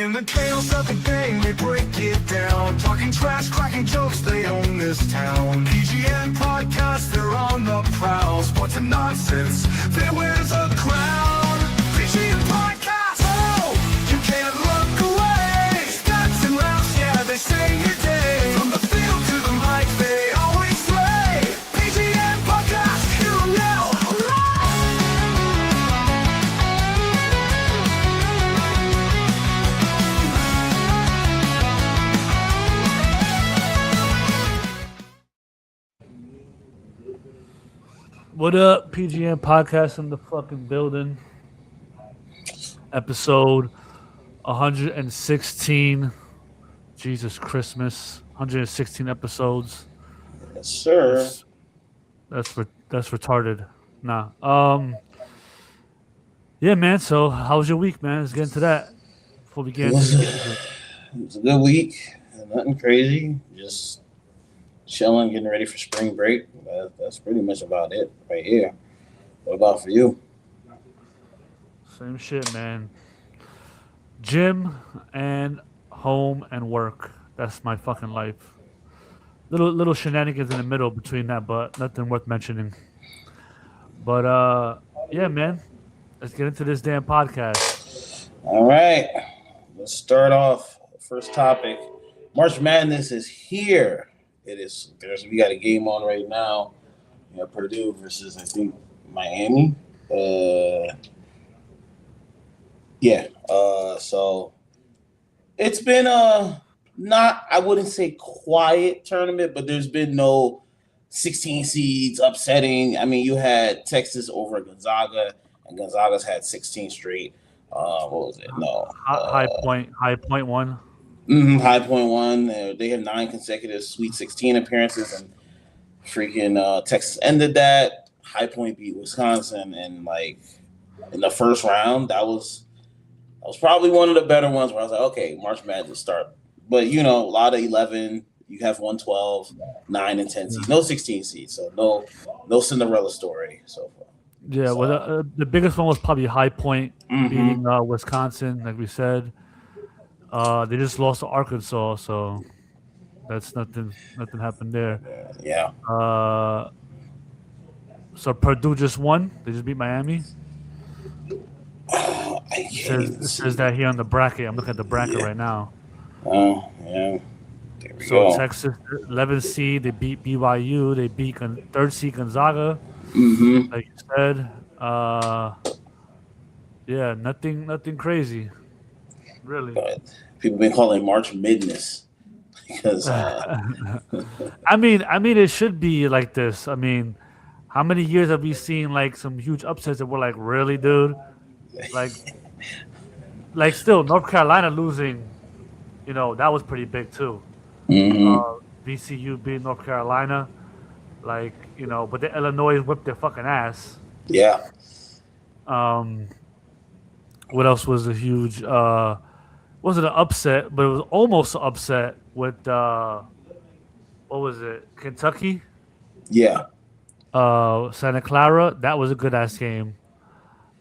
In the chaos of the game, they break it down. Talking trash, cracking jokes, they own this town. PGN podcast, they're on the prowl. Sports and nonsense, they wears a crown. PGN podcast, oh, you can't look away. Stats and rounds, yeah, they say your day. From the field to the mic, they always slay. PGN podcast, hear 'em now. What up, PGN podcast in the fucking building. Episode 116. Jesus Christmas. 116 episodes. Yes, sir. That's retarded. Nah. Yeah, man. So how was your week, man? Let's get into that before we get into It was a good week. Nothing crazy. Just chilling, getting ready for spring break. That's pretty much about it right here. What about for you? Same shit, man. Gym and home and work. That's my fucking life. Little shenanigans in the middle between that, but nothing worth mentioning. But yeah, man. Let's get into this damn podcast. All right. Let's start off. First topic. March Madness is here. It is. We got a game on right now. You know, Purdue versus, I think, Miami. So it's been not, I wouldn't say quiet tournament, but there's been no 16 seeds upsetting. I mean, you had Texas over Gonzaga, and Gonzaga's had 16 straight. What was it? No. High point one. High Point one. They have 9 consecutive Sweet 16 appearances, and freaking Texas ended that. High Point beat Wisconsin, and like in the first round, that was probably one of the better ones where I was like, okay, March Madness start. But you know, a lot of 11. You have 112, 9 and 10 seeds, no 16 seeds, so no Cinderella story so far. Yeah, so, well, the biggest one was probably High Point beating Wisconsin, like we said. They just lost to Arkansas, so that's nothing happened there. Yeah. So Purdue just won. They just beat Miami. It says that here on the bracket. I'm looking at the bracket right now. Oh, yeah. There we So go. Texas, 11 seed, they beat BYU. They beat 3rd seed Gonzaga. Like you said. Yeah, nothing crazy. Really. But people been calling it March Midness because I mean it should be like this. I mean, how many years have we seen like some huge upsets that we're like, really, dude? Like still North Carolina losing, you know, that was pretty big too. VCU beat North Carolina, like, you know, but the Illinois whipped their fucking ass. Yeah. What else was a huge? Wasn't an upset, but it was almost an upset with what was it? Kentucky. Yeah. Santa Clara. That was a good ass game.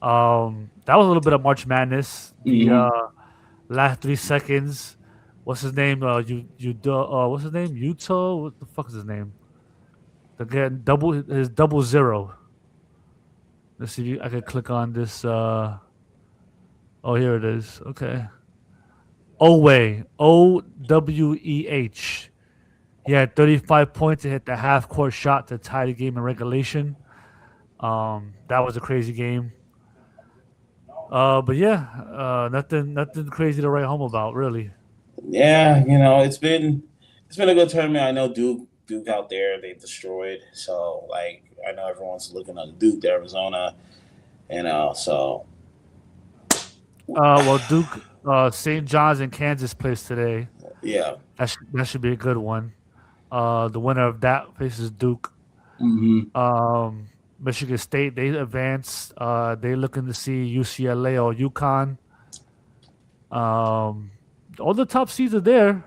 That was a little bit of March Madness. The last 3 seconds. What's his name? What's his name? Utah. What the fuck is his name? Again, double zero. Let's see if I can click on this. Oh, here it is. Okay. Oweh. Oweh. He had 35 points to hit the half-court shot to tie the game in regulation. That was a crazy game. But yeah, nothing crazy to write home about, really. Yeah, you know, it's been a good tournament. I know Duke out there, they destroyed. So like I know everyone's looking at Duke, Arizona, you know, so well, Duke, St. John's and Kansas plays today. Yeah. That should be a good one. The winner of that faces Duke. Michigan State, they advanced. They're looking to see UCLA or UConn. All the top seeds are there.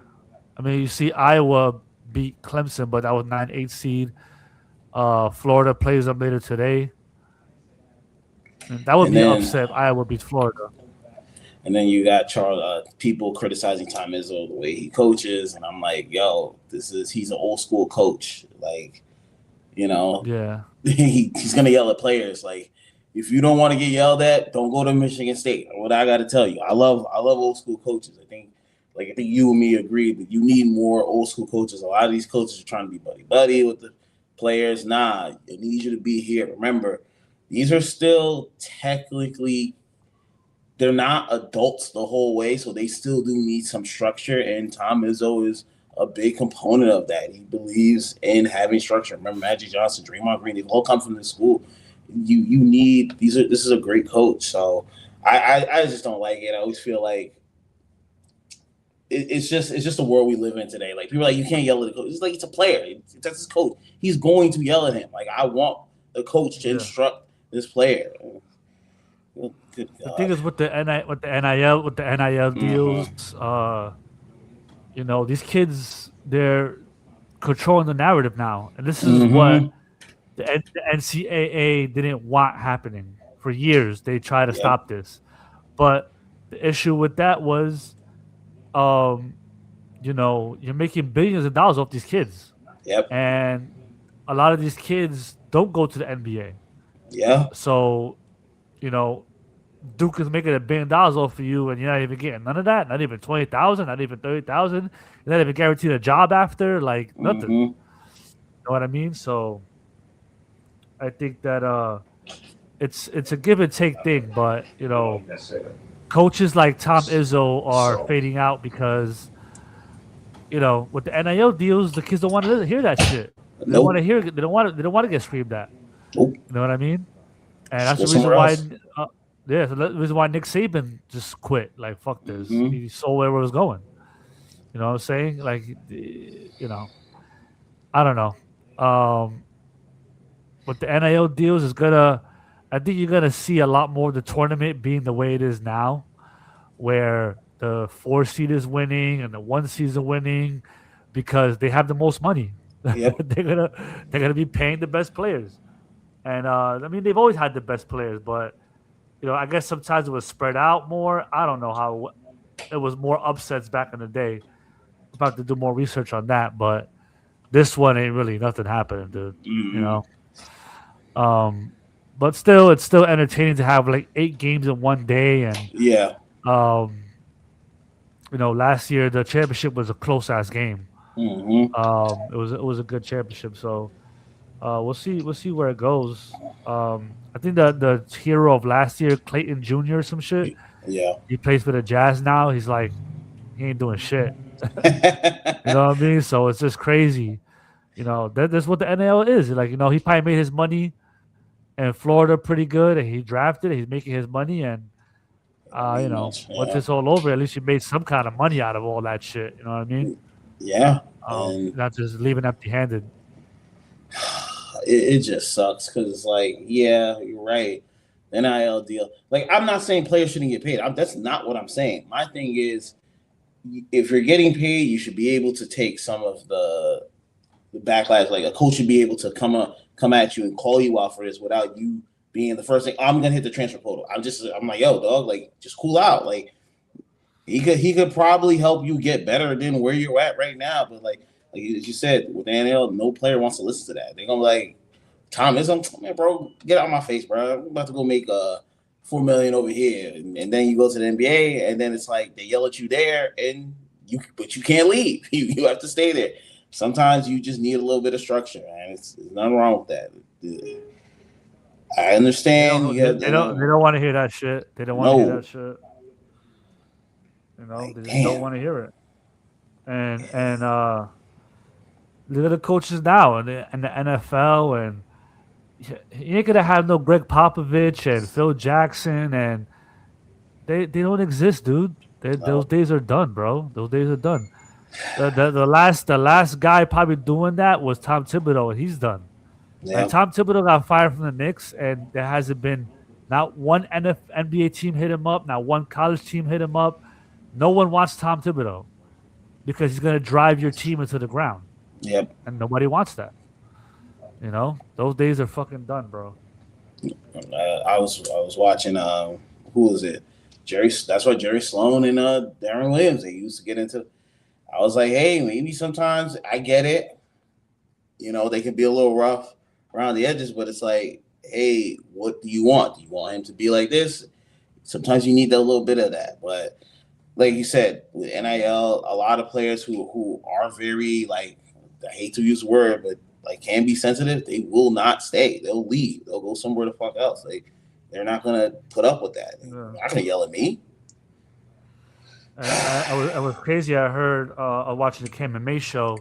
I mean, you see Iowa beat Clemson, but that was 9-8 seed. Florida plays them later today. And that would be an upset if Iowa beats Florida. And then you got people criticizing Tom Izzo the way he coaches, and I'm like, yo, he's an old school coach. Like, you know, Yeah. he's gonna yell at players. Like, if you don't want to get yelled at, don't go to Michigan State. What I got to tell you, I love old school coaches. I think you and me agree that you need more old school coaches. A lot of these coaches are trying to be buddy with the players. Nah, I need you to be here. Remember, these are still technically, they're not adults the whole way, so they still do need some structure. And Tom Izzo is a big component of that. He believes in having structure. Remember, Magic Johnson, Draymond Green, they all come from this school. You need this is a great coach. So I just don't like it. I always feel like it's just the world we live in today. Like, people are like, you can't yell at the coach. It's like, it's a player. That's his coach. He's going to yell at him. Like, I want the coach to instruct this player. Good God. The thing is with the NIL deals, you know, these kids, they're controlling the narrative now, and this is what the NCAA didn't want happening for years. They tried to stop this, but the issue with that was, you know, you're making billions of dollars off these kids. Yep. And a lot of these kids don't go to the NBA. Yeah. So, you know, Duke is making $1 billion off of you, and you're not even getting none of that. Not even 20,000. Not even 30,000. You're not even guaranteed a job after. Like, nothing. You know what I mean? So, I think that it's a give and take thing. But, you know, coaches like Tom Izzo are fading out because, you know, with the NIL deals, the kids don't want to hear that shit. They don't want to hear. They don't want to get screamed at. You know what I mean? And that's the reason why. So that's the reason why Nick Saban just quit. Like, fuck this. He saw where it was going. You know what I'm saying? Like, you know, I don't know. With the NIL deals, I think you're gonna see a lot more of the tournament being the way it is now, where the 4 seed is winning and the 1 seed is winning because they have the most money. Yep. they're gonna be paying the best players, and I mean, they've always had the best players, but you know, I guess sometimes it was spread out more. I don't know how it was more upsets back in the day. I'm about to do more research on that, but this one ain't really nothing happening, dude. You know. But still, it's still entertaining to have like 8 games in one day, and you know, last year the championship was a close ass game. It was a good championship, so we'll see where it goes. I think the hero of last year, Clayton Jr. or some shit. Yeah, he plays for the Jazz now. He's like, he ain't doing shit. You know what I mean? So it's just crazy. You know, that's what the NL is. Like, you know, he probably made his money in Florida pretty good, and he drafted. He's making his money, and you know, once it's all over, at least you made some kind of money out of all that shit. You know what I mean? Yeah. Not just leaving empty-handed. It just sucks because it's like, yeah, you're right. NIL deal. Like, I'm not saying players shouldn't get paid. That's not what I'm saying. My thing is, if you're getting paid, you should be able to take some of the backlash. Like, a coach should be able to come at you and call you out for this without you being the first thing. Oh, I'm gonna hit the transfer portal. I'm like, yo, dog, like, just cool out. Like, he could probably help you get better than where you're at right now. But like as you said, with the NL, no player wants to listen to that. They're gonna be like, Tom Izzo, man, bro, get out of my face, bro. I'm about to go make $4 million over here, and then you go to the NBA, and then it's like they yell at you there, but you can't leave. You have to stay there. Sometimes you just need a little bit of structure, man. There's nothing wrong with that. I understand. They don't want to hear that shit. They don't want to hear that shit. You know, they just don't want to hear it. And look at the coaches now in the NFL, and you ain't gonna have no Greg Popovich and Phil Jackson, and they don't exist, dude. Those days are done, bro. Those days are done. The last guy probably doing that was Tom Thibodeau, and he's done. Yeah. Like, Tom Thibodeau got fired from the Knicks, and there hasn't been not one NBA team hit him up, not one college team hit him up. No one wants Tom Thibodeau because he's gonna drive your team into the ground. Yep. And nobody wants that. You know, those days are fucking done, bro. I was watching. Who was it? That's why Jerry Sloan and Darren Williams, they used to get into. I was like, hey, maybe sometimes I get it. They can be a little rough around the edges, but it's like, hey, what do you want? Do you want him to be like this? Sometimes you need a little bit of that. But like you said, with NIL, a lot of players who are very, like, I hate to use the word, but like can be sensitive, they will not stay. They'll leave. They'll go somewhere the fuck else. They're not gonna put up with that. They're not gonna yell at me. I was crazy. I heard watching the KMMA show,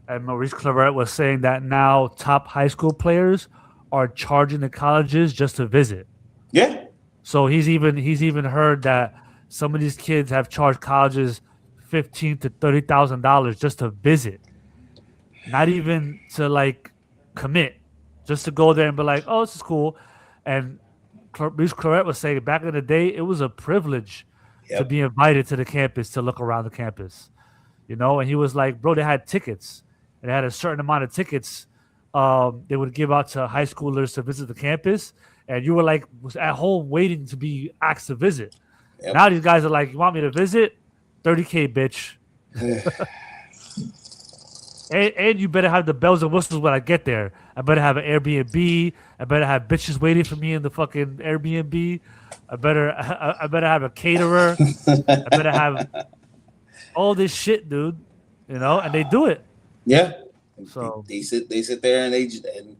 and Maurice Claret was saying that now top high school players are charging the colleges just to visit. Yeah. So he's even heard that some of these kids have charged colleges $15,000 to $30,000 just to visit, not even to like commit, just to go there and be like, "Oh, this is cool." And Maurice Claret was saying back in the day, it was a privilege to be invited to the campus to look around the campus, And he was like, "Bro, they had tickets, and they had a certain amount of tickets they would give out to high schoolers to visit the campus, and you were like was at home waiting to be asked to visit." Yep. Now these guys are like, "You want me to visit? $30K, bitch." and you better have the bells and whistles when I get there. I better have an Airbnb. I better have bitches waiting for me in the fucking Airbnb. I better have a caterer. I better have all this shit, dude. And they do it. Yeah. So they sit there and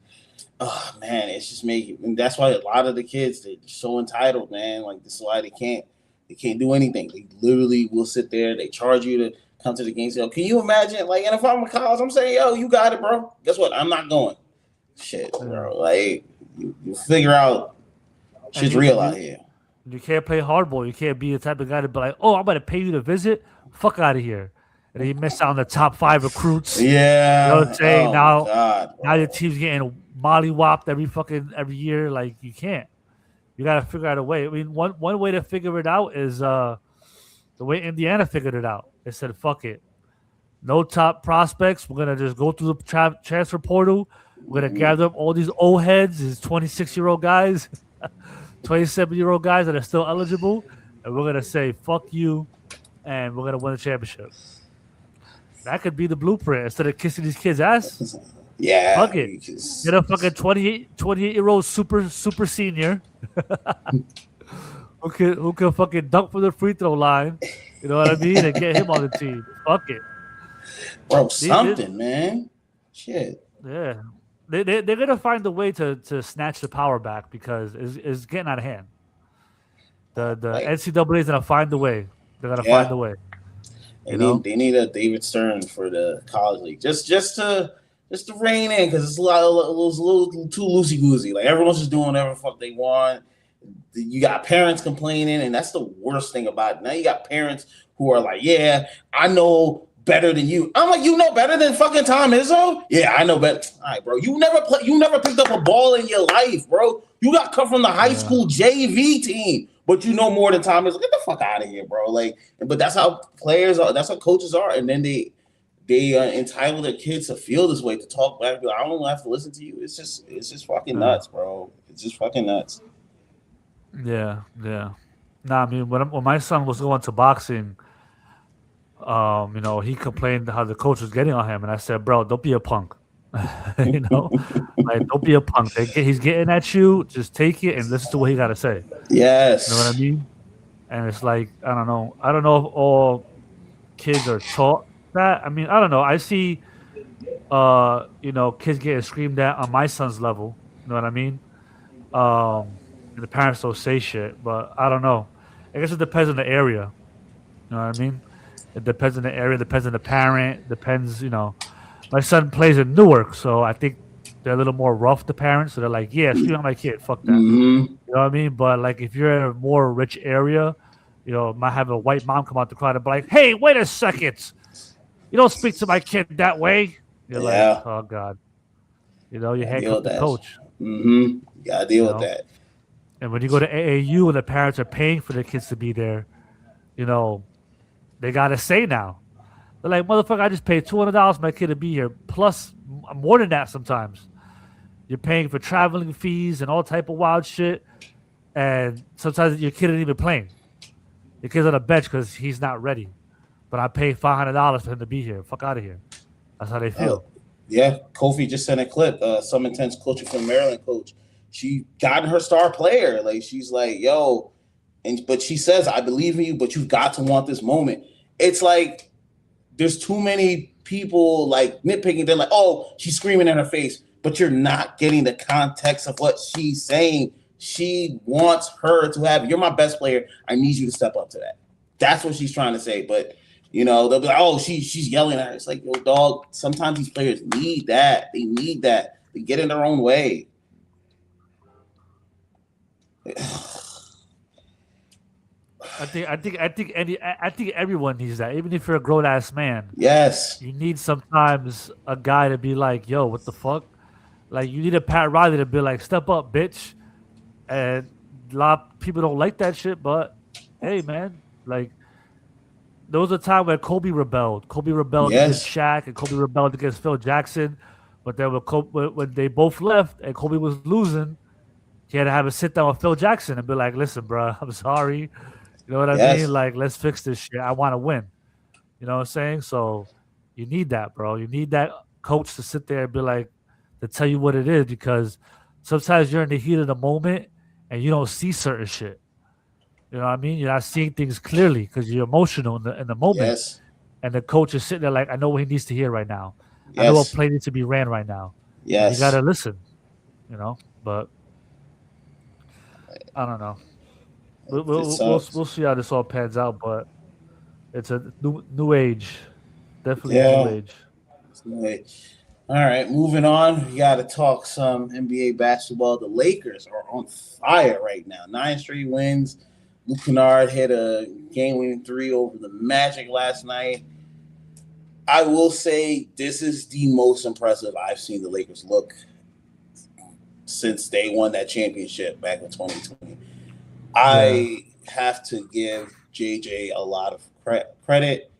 oh man, it's just making. And that's why a lot of the kids, they're so entitled, man. Like, this is why they can't do anything. They literally will sit there. They charge you to come to the game. Say, can you imagine? Like, and if I'm in college, I'm saying, yo, you got it, bro. Guess what? I'm not going. Shit, bro. Like, you figure out shit's real out here. You can't play hardball. You can't be the type of guy to be like, "Oh, I'm about to pay you to visit. Fuck out of here." And then you miss out on the top 5 recruits. Yeah. You know what I'm saying? God, now your team's getting mollywopped every year. Like, you can't. You got to figure out a way. I mean, one way to figure it out is the way Indiana figured it out. They said, "Fuck it. No top prospects. We're going to just go through the transfer portal. We're going to gather up all these old heads, these 26-year-old guys, 27-year-old guys that are still eligible, and we're going to say, fuck you, and we're going to win a championship." That could be the blueprint. Instead of kissing these kids' ass, yeah, fuck it. Get a fucking 28-year-old super senior who can fucking dunk from the free throw line. You know what I mean? And get him on the team. Fuck it. Bro, man. Shit. Yeah. They're going to find a way to snatch the power back because it's getting out of hand. The NCAA is going to find a way. They're going to find a way. They need a David Stern for the college league. Just to rein in, because it's a little too loosey goosey. Like, everyone's just doing whatever the fuck they want. You got parents complaining, and that's the worst thing about it. Now you got parents who are like, "Yeah, I know better than you." I'm like, "You know better than fucking Tom Izzo?" "Yeah, I know better." All right, bro. You never picked up a ball in your life, bro. You got cut from the high school JV team, but you know more than Tom Izzo. Get the fuck out of here, bro. Like, but that's how players are. That's how coaches are, and then they entitle their kids to feel this way, to talk back. Like, "I don't have to listen to you." It's just fucking nuts, bro. It's just fucking nuts. Yeah. Nah, I mean, when my son was going to boxing, he complained how the coach was getting on him, and I said, "Bro, don't be a punk." Like, don't be a punk. He's getting at you. Just take it and listen to what he got to say. Yes. You know what I mean? And it's like, I don't know if all kids are taught that. I mean, I don't know. I see, kids getting screamed at on my son's level. You know what I mean? And the parents don't say shit, but I don't know. I guess it depends on the area. You know what I mean? It depends on the area, depends on the parent, depends, My son plays in Newark, so I think they're a little more rough, the parents. So they're like, "Yeah, scream at my kid, fuck that." Mm-hmm. You know what I mean? But like, if you're in a more rich area, might have a white mom come out the crowd and be like, "Hey, wait a second. You don't speak to my kid that way." You're like, "Oh God." You handcuff the coach. Mm-hmm. You gotta deal with that. And when you go to AAU and the parents are paying for their kids to be there, they got to say now. They're like, "Motherfucker, I just paid $200 for my kid to be here, plus more than that sometimes. You're paying for traveling fees and all type of wild shit, and sometimes your kid ain't even playing." your kid's on the bench because he's not ready. But I paid $500 for him to be here. Fuck out of here. That's how they feel. Yeah, Kofi just sent a clip. Some intense coaching from Maryland coach. She got her star player. Like she's like, yo, but she says, I believe in you, but you've got to want this moment. It's like there's too many people like nitpicking. They're like, oh, she's screaming in her face, but you're not getting the context of what she's saying. She wants her to have, you're my best player. I need you to step up to that. That's what she's trying to say. But they'll be like, oh, she's yelling at her. It's like, yo, dog, sometimes these players need that. They need that. They get in their own way. I think everyone needs that. Even if you're a grown ass man. Yes. You need sometimes a guy to be like, yo, what the fuck? Like you need a Pat Riley to be like, step up, bitch. And a lot of people don't like that shit, but hey man, like there was a time where Kobe rebelled. Kobe rebelled against Shaq, and Kobe rebelled against Phil Jackson. But then when they both left and Kobe was losing, he had to have a sit down with Phil Jackson and be like, listen, bro, I'm sorry. You know what I mean? Like, let's fix this shit. I want to win. You know what I'm saying? So you need that, bro. You need that coach to sit there and be like, to tell you what it is, because sometimes you're in the heat of the moment and you don't see certain shit. You know what I mean? You're not seeing things clearly because you're emotional in the moment. Yes. And the coach is sitting there like, I know what he needs to hear right now. I know what play needs to be ran right now. Yes. You got to listen, but I don't know. We'll see how this all pans out, but it's a new age. Definitely a new age. It's new age. All right, moving on. We got to talk some NBA basketball. The Lakers are on fire right now. 9 straight wins. Luka Kennard hit a game-winning 3 over the Magic last night. I will say this is the most impressive I've seen the Lakers look since they won that championship back in 2020. I have to give JJ a lot of credit.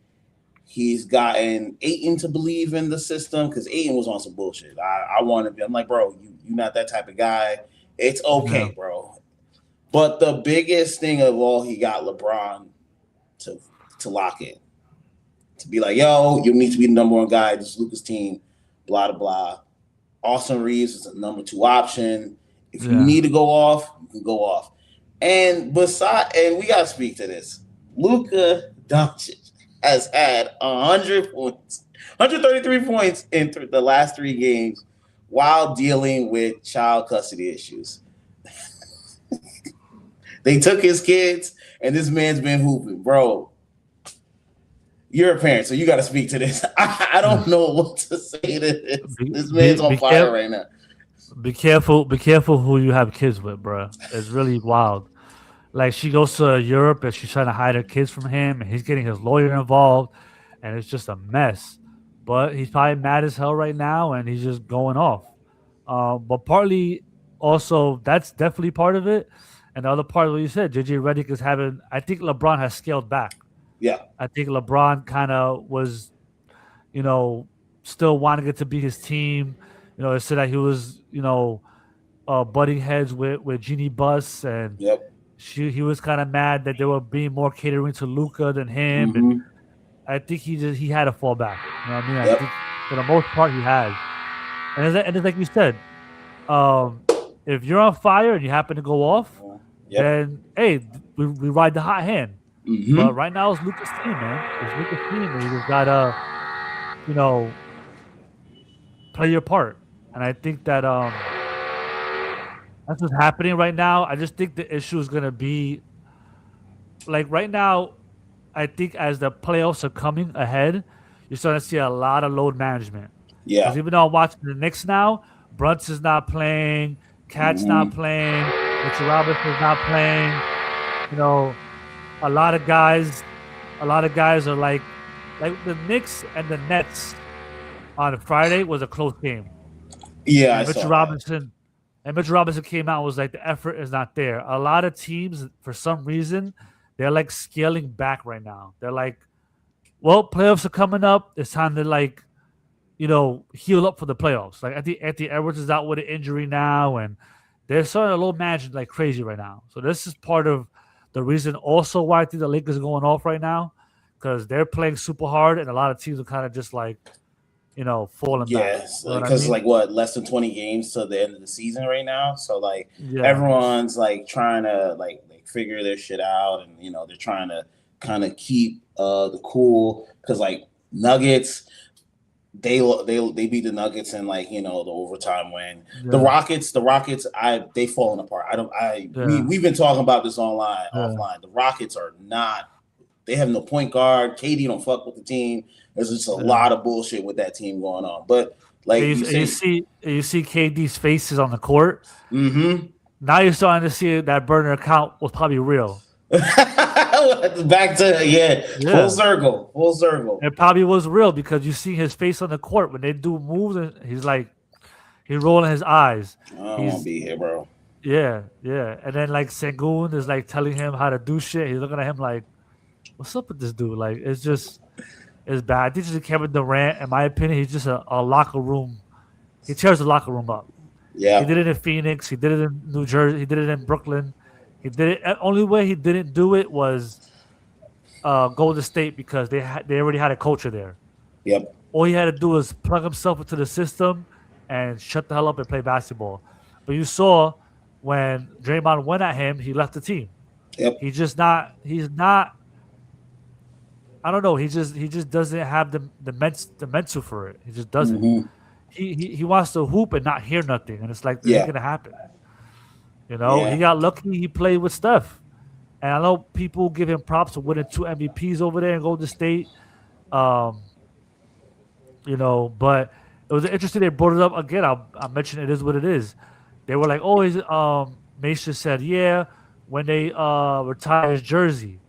He's gotten Ayton to believe in the system because Ayton was on some bullshit. I want to be. I'm like, bro, you're not that type of guy. It's okay, bro. But the biggest thing of all, he got LeBron to lock in. To be like, yo, you need to be the number one guy. This is Luka's team, blah, blah, blah. Austin Reeves is a number 2 option. If you need to go off, you can go off. And we got to speak to this. Luka Doncic has had 100 points, 133 points in the last 3 games while dealing with child custody issues. They took his kids, and this man's been hooping. Bro, you're a parent, so you got to speak to this. I don't know what to say to this. This man's on fire right now. Be careful who you have kids with, bro. It's really wild. Like, she goes to Europe and she's trying to hide her kids from him, and he's getting his lawyer involved, and it's just a mess. But he's probably mad as hell right now, and he's just going off. But partly also, that's definitely part of it. And the other part of what you said, JJ Redick is having, I think LeBron has scaled back. Yeah. I think LeBron kind of was, still wanting it to be his team. It said that he was, butting heads with Jeannie Buss, and he was kind of mad that they were being more catering to Luka than him. Mm-hmm. And I think he had to fall back. You know what I mean? I think for the most part he has. And it's like you said, if you're on fire and you happen to go off, then hey, we ride the hot hand. Mm-hmm. But right now it's Luka's team, man. It's Luka's team, and you just gotta, play your part. And I think that that's what's happening right now. I just think the issue is gonna be like right now. I think as the playoffs are coming ahead, you're starting to see a lot of load management. Yeah. Because even though I'm watching the Knicks now, Brunson's not playing, Cat's not playing, Mitchell Robinson's not playing. A lot of guys are like the Knicks and the Nets on Friday was a close game. Yeah, and Mitchell Robinson came out and was like, the effort is not there. A lot of teams, for some reason, they're like scaling back right now. They're like, well, playoffs are coming up. It's time to heal up for the playoffs. Like I think Anthony Edwards is out with an injury now, and they're starting to low manage like crazy right now. So this is part of The reason also why I think the Lakers are going off right now, because they're playing super hard, and a lot of teams are kind of just like, falling back. Yes, You know what I because mean? like what, less than 20 games to the end of the season right now. So like Yeah, everyone's like trying to like figure their shit out, and they're trying to kind of keep the cool, because like Nuggets, they beat the Nuggets in like the overtime win. The yeah, Rockets, they falling apart. I don't I we yeah, we've been talking about this yeah. offline. The Rockets are not. They have no point guard. KD don't fuck with the team. There's just a Yeah. lot of bullshit with that team going on. But And like you, you and you say, see, and you see KD's faces on the court. mm-hmm. Now you're starting to see that burner account was probably real. Back to full Yeah, circle, full circle. it probably was real because you see his face on the court when they do moves, and he's rolling his eyes. I don't want to He's be here, bro. yeah, and then like Sengun is like telling him how to do shit. He's looking at him like, "What's up with this dude?" Like it's bad. I think just Kevin Durant, in my opinion, he's just a locker room. He tears the locker room up. He Yeah, did it in Phoenix. He did it in New Jersey. He did it in Brooklyn. He did it. Only way he didn't do it was Golden State because they already had a culture there. yep, All he had to do was plug himself into the system and shut the hell up and play basketball. But you saw when Draymond went at him, he left the team. yep. He's just not. He's not. I don't know. He just doesn't have the mental for it. He just doesn't. Mm-hmm. He wants to hoop and not hear nothing, and it's like this ain't Yeah, gonna happen. He yeah. got lucky. He played with Steph, and I know people give him props for winning 2 MVPs over there in Golden State. Um, but it was interesting. They brought it up again. I mentioned it is what it is. They were like, "Oh, Mason said, yeah, when they retire his jersey,"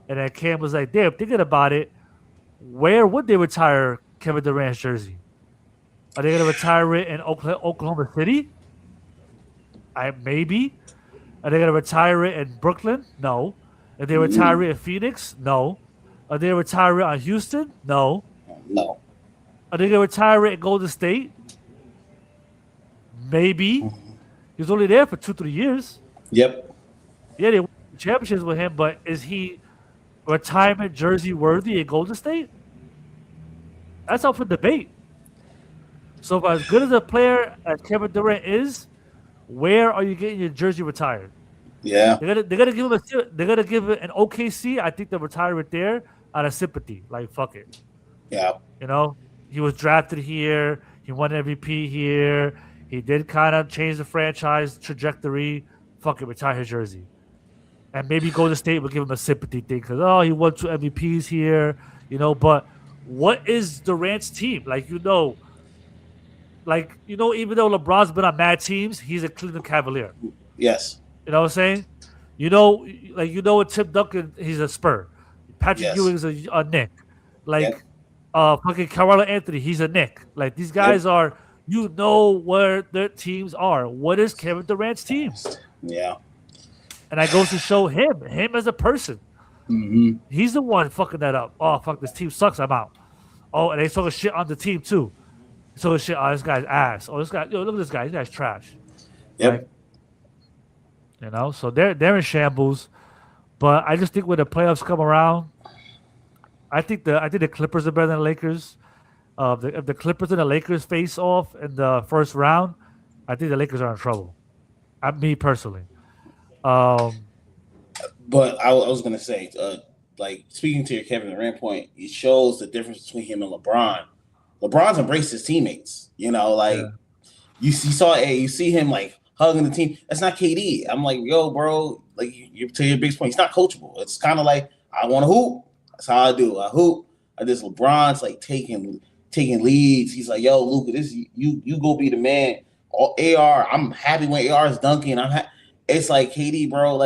and then Cam was like, "Damn, thinking about it, where would they retire Kevin Durant's jersey? Are they gonna retire it in Oklahoma City? Maybe. Are they gonna retire it in Brooklyn? No. Are they retire it in Phoenix? No. Are they retire it on Houston? No. No. Are they gonna retire it in Golden State? Maybe. He was only there for 2-3 years. Yep. Yeah, they won championships with him, but is he retirement jersey worthy in Golden State? That's up for debate. So, for as good as a player as Kevin Durant is, where are you getting your jersey retired? Yeah. They're gonna give him they're gonna give it an OKC. I think they'll retire it there out of sympathy. Like fuck it. Yeah. He was drafted here. He won MVP here. He did kind of change the franchise trajectory. Fuck it, retire his jersey. And maybe Golden State will give him a sympathy thing because he won 2 MVPs here. But what is Durant's team? Even though LeBron's been on mad teams, he's a Cleveland Cavalier. Yes. You know what I'm saying? With Tim Duncan, he's a Spur. Patrick Yes. Ewing's a Knick. Yep. Fucking Carmelo Anthony, he's a Knick. These guys are, where their teams are. What is Kevin Durant's team? Yeah. And that goes to show him as a person. Mm-hmm. He's the one fucking that up. Oh, fuck, this team sucks. I'm out. Oh, and they talking shit on the team too. So shit, this guy's ass. Oh, this guy, look at this guy. This guy's trash. Yep. So they're in shambles. But I just think when the playoffs come around, I think the Clippers are better than the Lakers. If the Clippers and the Lakers face off in the first round, I think the Lakers are in trouble. Me personally. But I was gonna say, speaking to your Kevin Durant point, it shows the difference between him and LeBron. LeBron's embraced his teammates. Yeah. You see him hugging the team. That's not KD. I'm like, yo, bro. You to your biggest point, he's not coachable. It's kind of like I want to hoop. That's how I do. I hoop. This LeBron's taking leads. He's like, yo, Luka, this you go be the man. AR, I'm happy when AR is dunking. It's like KD, bro.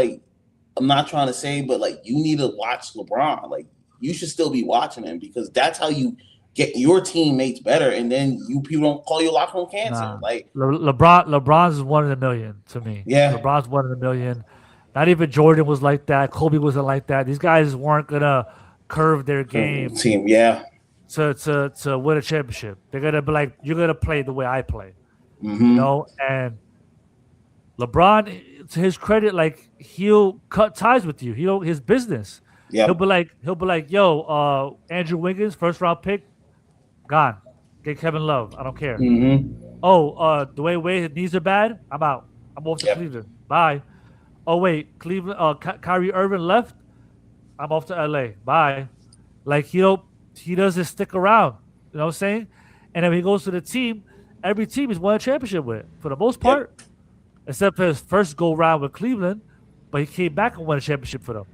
I'm not trying to say, but you need to watch LeBron. You should still be watching him because that's how you get your teammates better, and then people don't call you locker room cancer. Nah. LeBron's 1 in a million to me. Yeah. LeBron's 1 in a million. Not even Jordan was like that. Kobe wasn't like that. These guys weren't gonna curve their game team, yeah, to win a championship. They're gonna be like, you're gonna play the way I play. mm-hmm. And LeBron, to his credit, like he'll cut ties with you. His business. Yep. He'll be like, yo, Andrew Wiggins, first round pick, gone. Get Kevin Love. I don't care. Mm-hmm. Oh, Dwayne Wade, his knees are bad. I'm out. I'm off to Yep. Cleveland. Bye. Oh wait, Cleveland. Kyrie Irving left. I'm off to LA. Bye. Like he doesn't stick around. You know what I'm saying? And then when he goes to the team, every team he's won a championship with for the most Yep. part, except for his first go round with Cleveland. But he came back and won a championship for them.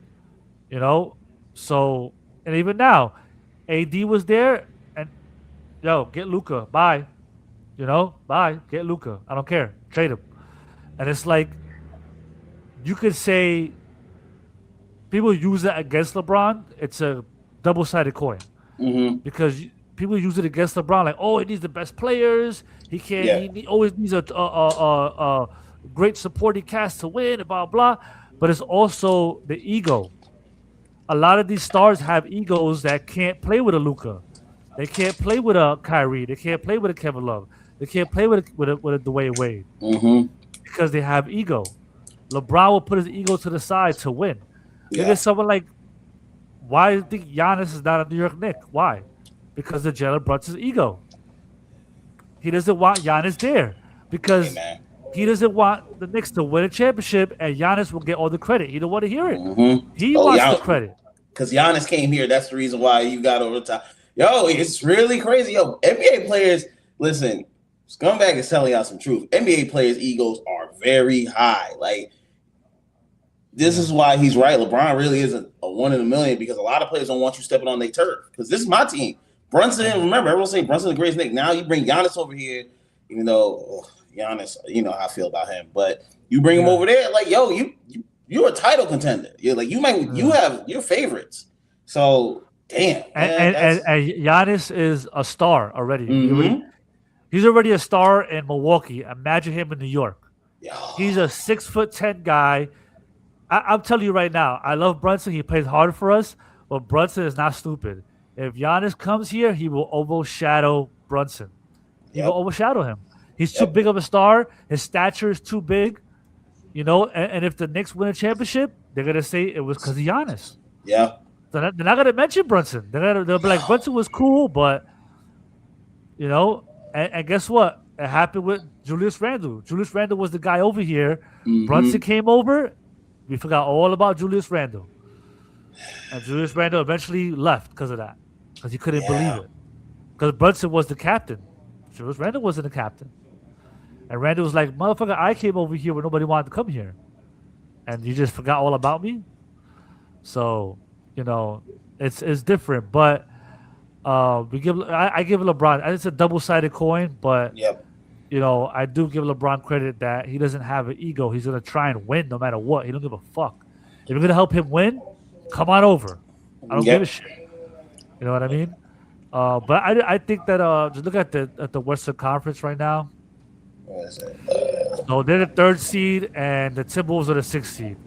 You know, so and even now, AD was there, and yo, get Luka. Bye. You know, bye. Get Luka. I don't care. Trade him. And it's like you could say people use it against LeBron. It's a double-sided coin Mm-hmm. because people use it against LeBron, like, oh, he needs the best players. He can't. Yeah. He always needs a great supporting cast to win. And blah blah. But it's also the ego. A lot of these stars have egos that can't play with a Luka. They can't play with a Kyrie. They can't play with a Kevin Love. They can't play with a Dwayne Wade Mm-hmm. because they have ego. LeBron will put his ego to the side to win. Look Yeah. at someone like, why do you think Giannis is not a New York Knick? Why? Because of Jalen Brunson's ego. He doesn't want Giannis there because Hey, man. he doesn't want the Knicks to win a championship and Giannis will get all the credit. He don't want to hear it. Mm-hmm. He Oh, wants Gian- the credit. Because Giannis came here. That's the reason why you got over the top. Yo, it's really crazy. Yo, NBA players, listen, Scumbag is telling y'all some truth. NBA players' egos are very high. Like, this is why he's right. LeBron really isn't a one in a million because a lot of players don't want you stepping on their turf. Because this is my team. Brunson, remember, everyone say Brunson's the greatest Nick. Now you bring Giannis over here, even though Giannis, you know how I feel about him. But you bring him over there, like, yo, you're a title contender. You're like, you have your favorites. So, damn. And Giannis is a star already. Mhm. He's already a star in Milwaukee. Imagine him in New York. Yo. He's a 6'10" guy. I'm telling you right now, I love Brunson. He plays hard for us, but Brunson is not stupid. If Giannis comes here, he will overshadow Brunson. He will overshadow him. He's too big of a star. His stature is too big. You know, and if the Knicks win a championship, they're gonna say it was because of Giannis. Yeah. They're not gonna mention Brunson. They'll be like, Brunson was cool, but you know, and guess what? It happened with Julius Randle. Julius Randle was the guy over here. Mhm. Brunson came over. We forgot all about Julius Randle. And Julius Randle eventually left because of that. Because he couldn't believe it. Because Brunson was the captain. Julius Randle wasn't the captain. And Randle was like, motherfucker, I came over here when nobody wanted to come here. And you just forgot all about me? So, you know, it's different. But I give LeBron, it's a double-sided coin, but you know, I do give LeBron credit that he doesn't have an ego. He's gonna try and win no matter what. He don't give a fuck. If you're gonna help him win, come on over. I don't give a shit. You know what I mean? But I think that just look at the Western Conference right now. What is it? So they're the 3rd seed, and the Timberwolves are the 6th seed.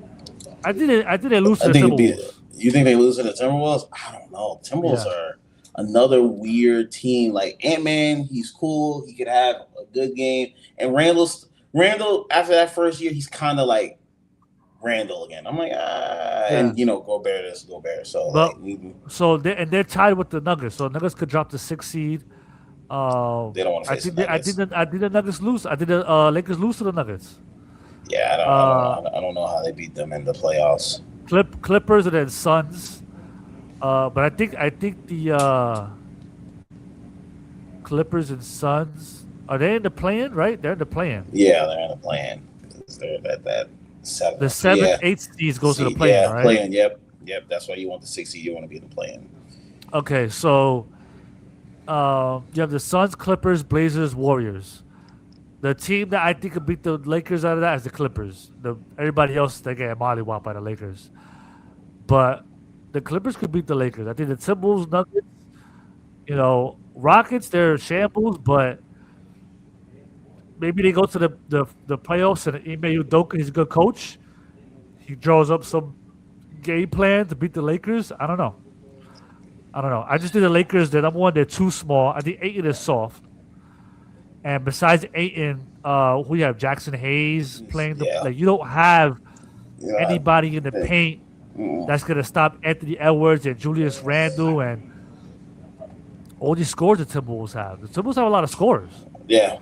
I think they lose to the Timberwolves. You think they lose to the Timberwolves? I don't know. Timberwolves are another weird team. Like Ant-Man, he's cool. He could have a good game. And Randall, after that first year, he's kind of like Randall again. I'm like, and you know, Gobert. So, but, like, they're tied with the Nuggets. So Nuggets could drop the 6th seed. they don't want to face the Nuggets. I think the Nuggets lose. I think the Lakers lose to the Nuggets. Yeah, I don't know how they beat them in the playoffs. Clippers and then Suns. But I think the Clippers and Suns are they in the play-in, right? They're in the play-in. Yeah, they're in the play-in. They're that 7. The 7th, 8th seeds goes to the play-in, yeah, right? Play-in. Yep. That's why you want the 6 seed. You want to be in the play-in. Okay, so you have the Suns, Clippers, Blazers, Warriors. The team that I think could beat the Lakers out of that is the Clippers. Everybody else they get mollywopped by the Lakers, but the Clippers could beat the Lakers. I think the Timberwolves, Nuggets, you know, Rockets, they're shambles, but maybe they go to the playoffs and Ime Udoka, he's a good coach. He draws up some game plan to beat the Lakers. I don't know. I just think the Lakers, they're number one, they're too small. I think 8 is soft. And besides Aiton, who you have Jackson Hayes playing the Yeah. like. You don't have You know, anybody in the paint mm-mm. that's gonna stop Anthony Edwards and Julius Randle and all these scores the Timberwolves have. The Timberwolves have a lot of scores. Yeah.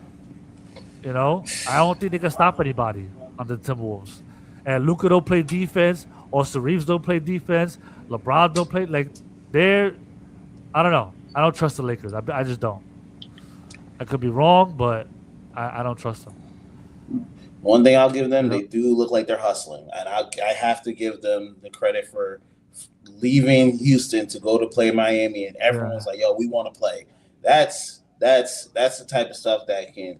You know, I don't think they can stop anybody on the Timberwolves. And Luka don't play defense. Austin Reeves don't play defense. LeBron don't play. Like they're, I don't know. I don't trust the Lakers. I just don't. I could be wrong, but I don't trust them. One thing I'll give them, Yeah. they do look like they're hustling, and I have to give them the credit for leaving Houston to go to play Miami, and everyone's like, "Yo, we want to play." That's the type of stuff that can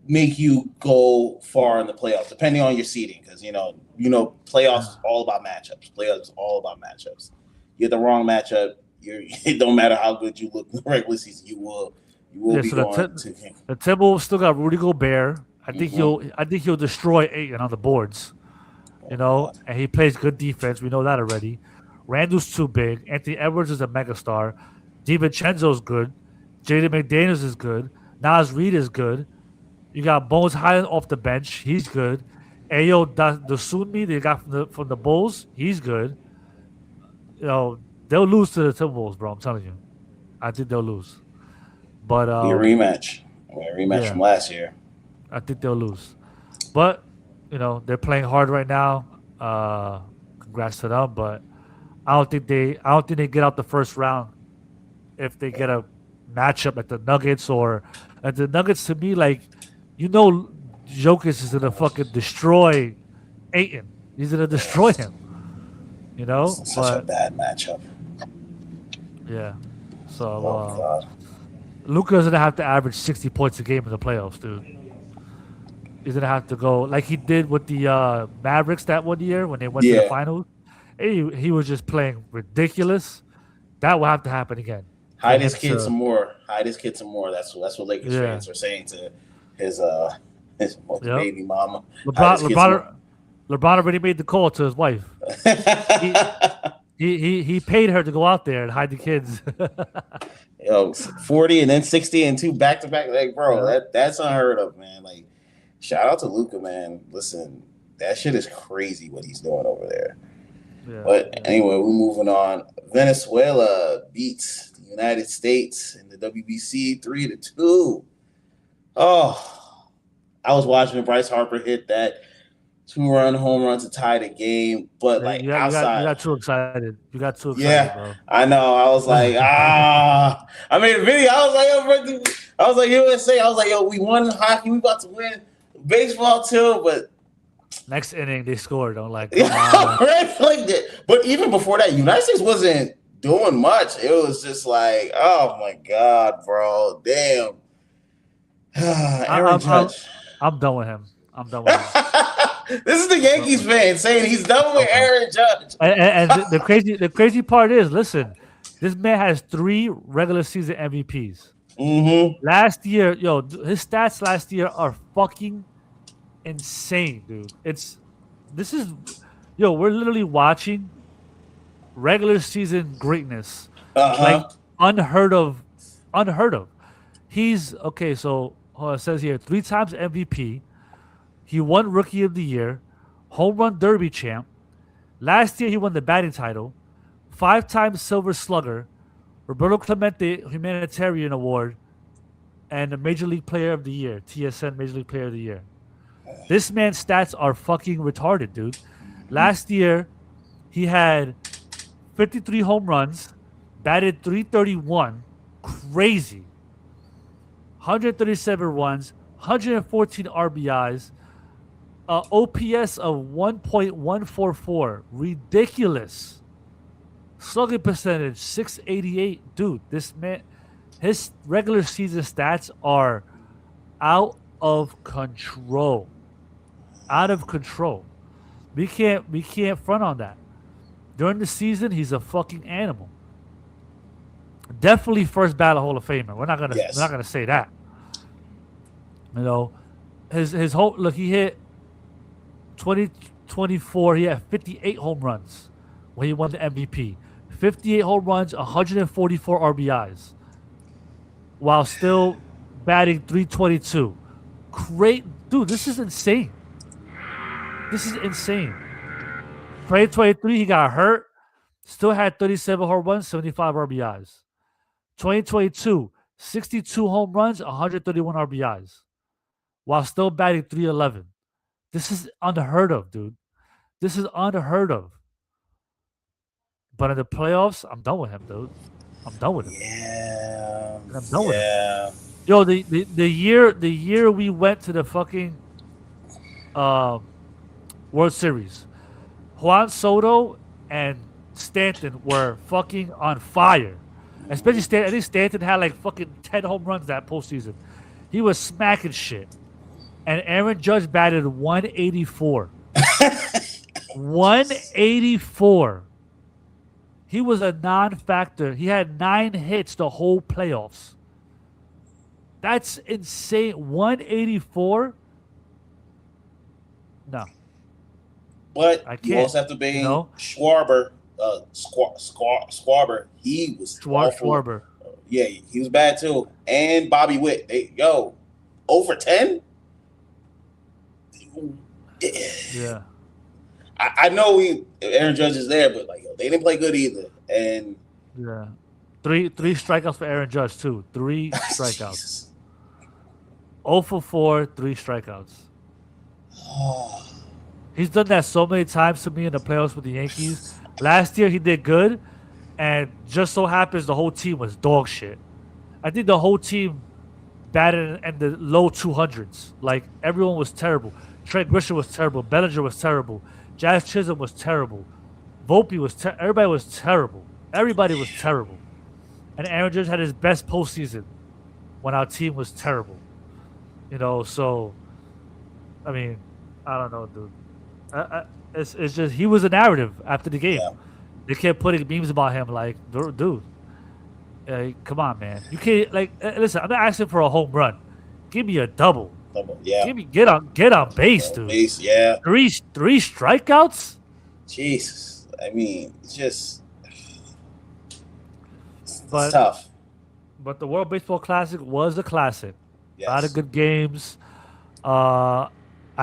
make you go far in the playoffs, depending on your seeding, because playoffs is all about matchups. Playoffs is all about matchups. You get the wrong matchup, it don't matter how good you look in the regular season, you will be so going the to. Timberwolves still got Rudy Gobert. I think Mhm. he'll destroy Ayton on the boards. And he plays good defense. We know that already. Randall's too big. Anthony Edwards is a megastar. DiVincenzo's good. Jaden McDaniels is good. Nas Reed is good. You got Bones Highland off the bench. He's good. Ayo Dosunmi they got from the Bulls. He's good. They'll lose to the Timberwolves, bro. I'm telling you. I think they'll lose. But Be a rematch. yeah. From last year. I think they'll lose. But, they're playing hard right now. Congrats to them. But I don't think they get out the first round if they get a matchup at the Nuggets or at the Nuggets. To me, like, Jokic is gonna fucking destroy Ayton. He's gonna destroy him. Such a bad matchup. Yeah. So Oh God. Luka's gonna have to average 60 points a game in the playoffs, dude. He's gonna have to go like he did with the Mavericks that one year when they went to the finals. He was just playing ridiculous. That will have to happen again. Hide his kid some more. That's what Lakers fans are saying to his baby mama. LeBron already made the call to his wife. He paid her to go out there and hide the kids. 40 and then 60 and 2 back to back. Like, bro, that's unheard of, man. Like, shout out to Luka, man. Listen, that shit is crazy what he's doing over there. But anyway, we're moving on. Venezuela beats the United States in the WBC 3-2. Oh, I was watching Bryce Harper hit that 2-run home run to tie the game, but outside, you got too excited. Bro. I know. I was like, I made a video. I was like, USA. I was like, yo, we won hockey. We about to win baseball too, but next inning they scored. I'm like, but even before that, United States wasn't doing much. It was just like, oh my God, bro, damn. Aaron Judge. I'm done with him. This is the Yankees fan saying he's done with Aaron Judge. And the crazy part is, listen, this man has 3 regular season MVPs. Mm-hmm. Last year, his stats last year are fucking insane, dude. We're literally watching regular season greatness, like unheard of. He's okay. So it says here 3 times MVP. He won Rookie of the Year, Home Run Derby champ. Last year he won the batting title, 5-time Silver Slugger, Roberto Clemente Humanitarian Award, and the Major League Player of the Year, TSN Major League Player of the Year. This man's stats are fucking retarded, dude. Last year, he had 53 home runs, batted .331, crazy. 137 runs, 114 RBIs, OPS of 1.144, ridiculous. Slugging percentage 688, dude. This man, his regular season stats are out of control. We can't front on that. During the season, he's a fucking animal. Definitely first ballot Hall of Famer. We're not gonna say that. His whole look. He hit 2024. He had 58 home runs when he won the MVP. 58 home runs, 144 RBIs, while still batting 322. Great, dude. This is insane. This is insane. 2023, he got hurt. Still had 37 home runs, 75 RBIs. 2022, 62 home runs, 131 RBIs, while still batting 311. This is unheard of, dude. This is unheard of. But in the playoffs, I'm done with him, dude. I'm done with him. Yeah. I'm done with him. Yeah. Yo, the year we went to the fucking World Series, Juan Soto and Stanton were fucking on fire. Especially Stanton. I think Stanton had like fucking 10 home runs that postseason. He was smacking shit. And Aaron Judge batted 184. 184. He was a non-factor. He had 9 hits the whole playoffs. That's insane. 184? No. But I you can't. also have to bring No. Schwarber. Schwarber. He was awful. Schwarber. Yeah, he was bad too. And Bobby Witt. Over 10? Yeah. I know Aaron Judge is there, but they didn't play good either. And Yeah. Three strikeouts for Aaron Judge, too. 3 strikeouts. Jesus. 0 for 4, 3 strikeouts. Oh, He's done that so many times to me in the playoffs with the Yankees. Last year he did good, and just so happens the whole team was dog shit. I think the whole team batted in the low 200s. Like, everyone was terrible. Trent Grisham was terrible. Bellinger was terrible. Jazz Chisholm was terrible. Volpe was everybody was terrible. Everybody was terrible. And Aaron Judge had his best postseason when our team was terrible. So, I mean, I don't know, dude. It's just he was a narrative after the game. yeah. They kept putting memes about him like, dude, come on, man. You can't listen. I'm not asking for a home run. Give me a double. Yeah. Get on base, dude. Base, yeah. Three strikeouts. Jesus. I mean, it's just it's But tough. but the World Baseball Classic was a classic. Yes. A lot of good games. I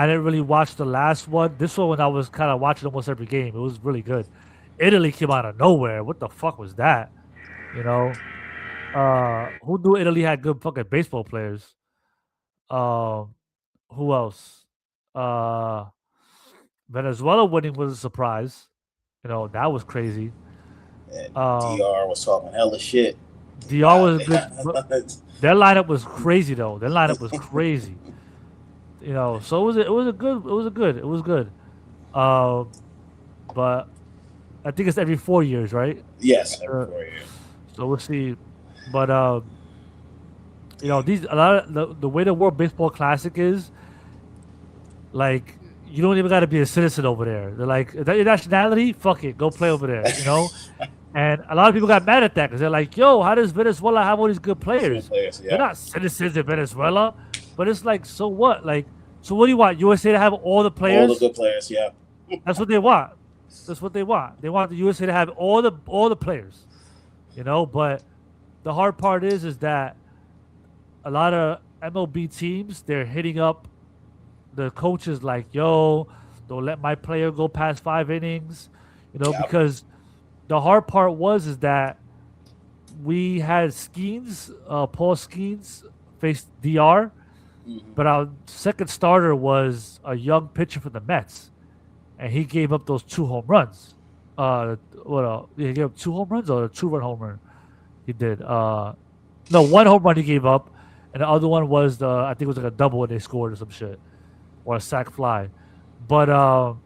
didn't really watch the last one. This one, when I was kind of watching almost every game, it was really good. Italy came out of nowhere. What the fuck was that? Who knew Italy had good fucking baseball players? Who else? Venezuela winning was a surprise. That was crazy. And Um, DR was talking hella shit. DR was good. Their lineup was crazy though. Their lineup was crazy. So it was good. But I think it's every 4 years, right? Yes, every 4 years. So we'll see. But these a lot of the way the World Baseball Classic is, like, you don't even got to be a citizen over there. They're like, is that your nationality? Fuck it, go play over there. And a lot of people got mad at that because they're like, yo, how does Venezuela have all these good players? Yeah. They're not citizens in Venezuela. But it's like, so what? Like, so what do you want? USA to have all the players? All the good players, yeah. That's what they want. That's what they want. They want the USA to have all the players. But the hard part is that a lot of MLB teams, they're hitting up the coaches like, yo, don't let my player go past 5 innings. Yeah. Because the hard part is that we had Paul Skeens face DR, but our second starter was a young pitcher from the Mets, and he gave up those 2 home runs. He gave up 2 home runs or a 2-run home run? He did. No, 1 home run he gave up, and the other one was I think it was like a double and they scored or some shit, or a sac fly. But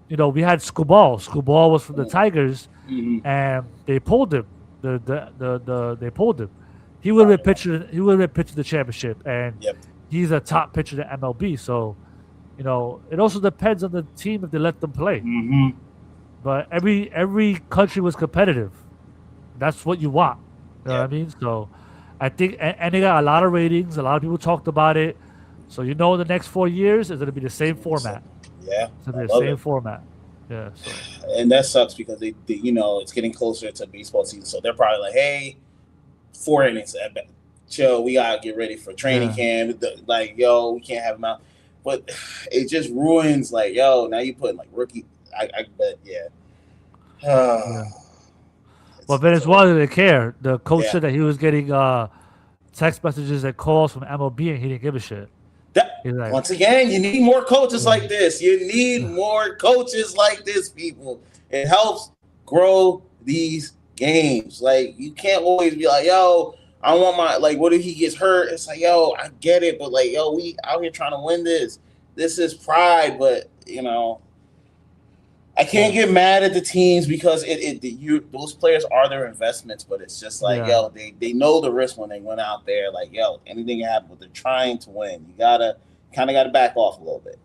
we had Scubal. Scubal was from the Tigers, and they pulled him. They pulled him. He would have been pitching. He would have been pitching the championship, and he's a top pitcher in MLB. So, it also depends on the team if they let them play. But every country was competitive. That's what you want. You know what I mean? So, I think, and they got a lot of ratings. A lot of people talked about it. So, in the next 4 years, it's going to be the same format. Yeah, It's going to be the same format. Yeah. So. And that sucks because they it's getting closer to baseball season. So they're probably like, hey, 4 innings, chill. We gotta get ready for training camp. Like, yo, we can't have him out. But it just ruins. Like, yo, now you putting like rookie. I bet, yeah. Well, Venezuela didn't care. The coach said that he was getting text messages and calls from MLB, and he didn't give a shit. Like, once again, you need more coaches like this. You need more coaches like this, people. It helps grow these games. Like, you can't always be like, yo, I want my, like, what if he gets hurt? It's like, yo, I get it, but like, yo, we out here trying to win this. This is pride, but you know, I can't get mad at the teams because those players are their investments, but it's just like, yo, they know the risk when they went out there. Like, yo, anything can happen, but they're trying to win. You kind of gotta back off a little bit.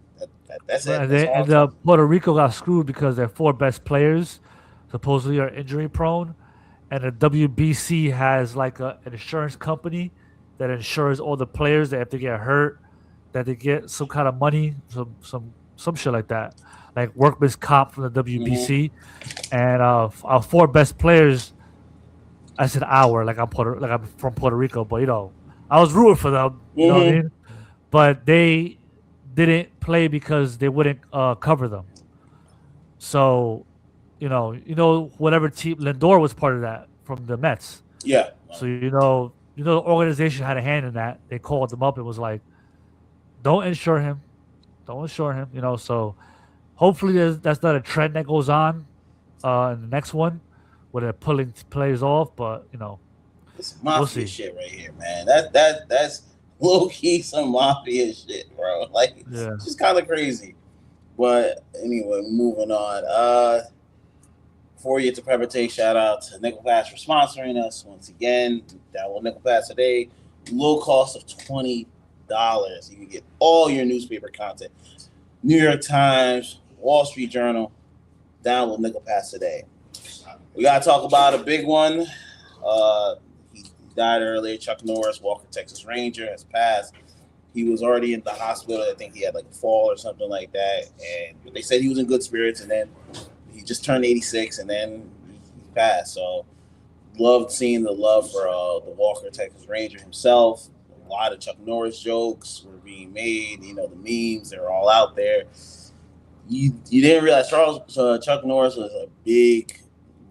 That's it. And Puerto Rico got screwed because their 4 best players supposedly are injury prone, and the WBC has like an insurance company that insures all the players that if they get hurt, that they get some kind of money, some shit like that, like workman's comp from the WBC. And our 4 best players, I said I'm from Puerto Rico, but you know, I was rooting for them. You know what I mean? But they didn't play because they wouldn't cover them. So, you know, whatever team Lindor was part of that from the Mets. Yeah. So you know, the organization had a hand in that. They called them up and was like, "Don't insure him, You know, so hopefully that's not a trend that goes on in the next one where they're pulling players off. But you know, it's mafia shit right here, man. That's low key some mafia shit, bro. Like, it's just kind of crazy. But anyway, moving on. Before we get to Pepper Take, shout out to Nickel Pass for sponsoring us once again. Download Nickel Pass today. Low cost of $20. You can get all your newspaper content. New York Times, Wall Street Journal. Download Nickel Pass today. We got to talk about a big one. He died earlier. Chuck Norris, Walker, Texas Ranger, has passed. He was already in the hospital. I think he had like a fall or something like that. And they said he was in good spirits, and then he just turned 86, and then he passed. So loved seeing the love for the Walker, Texas Ranger himself. A lot of Chuck Norris jokes were being made. You know, the memes, they're all out there. You didn't realize Chuck Norris was a big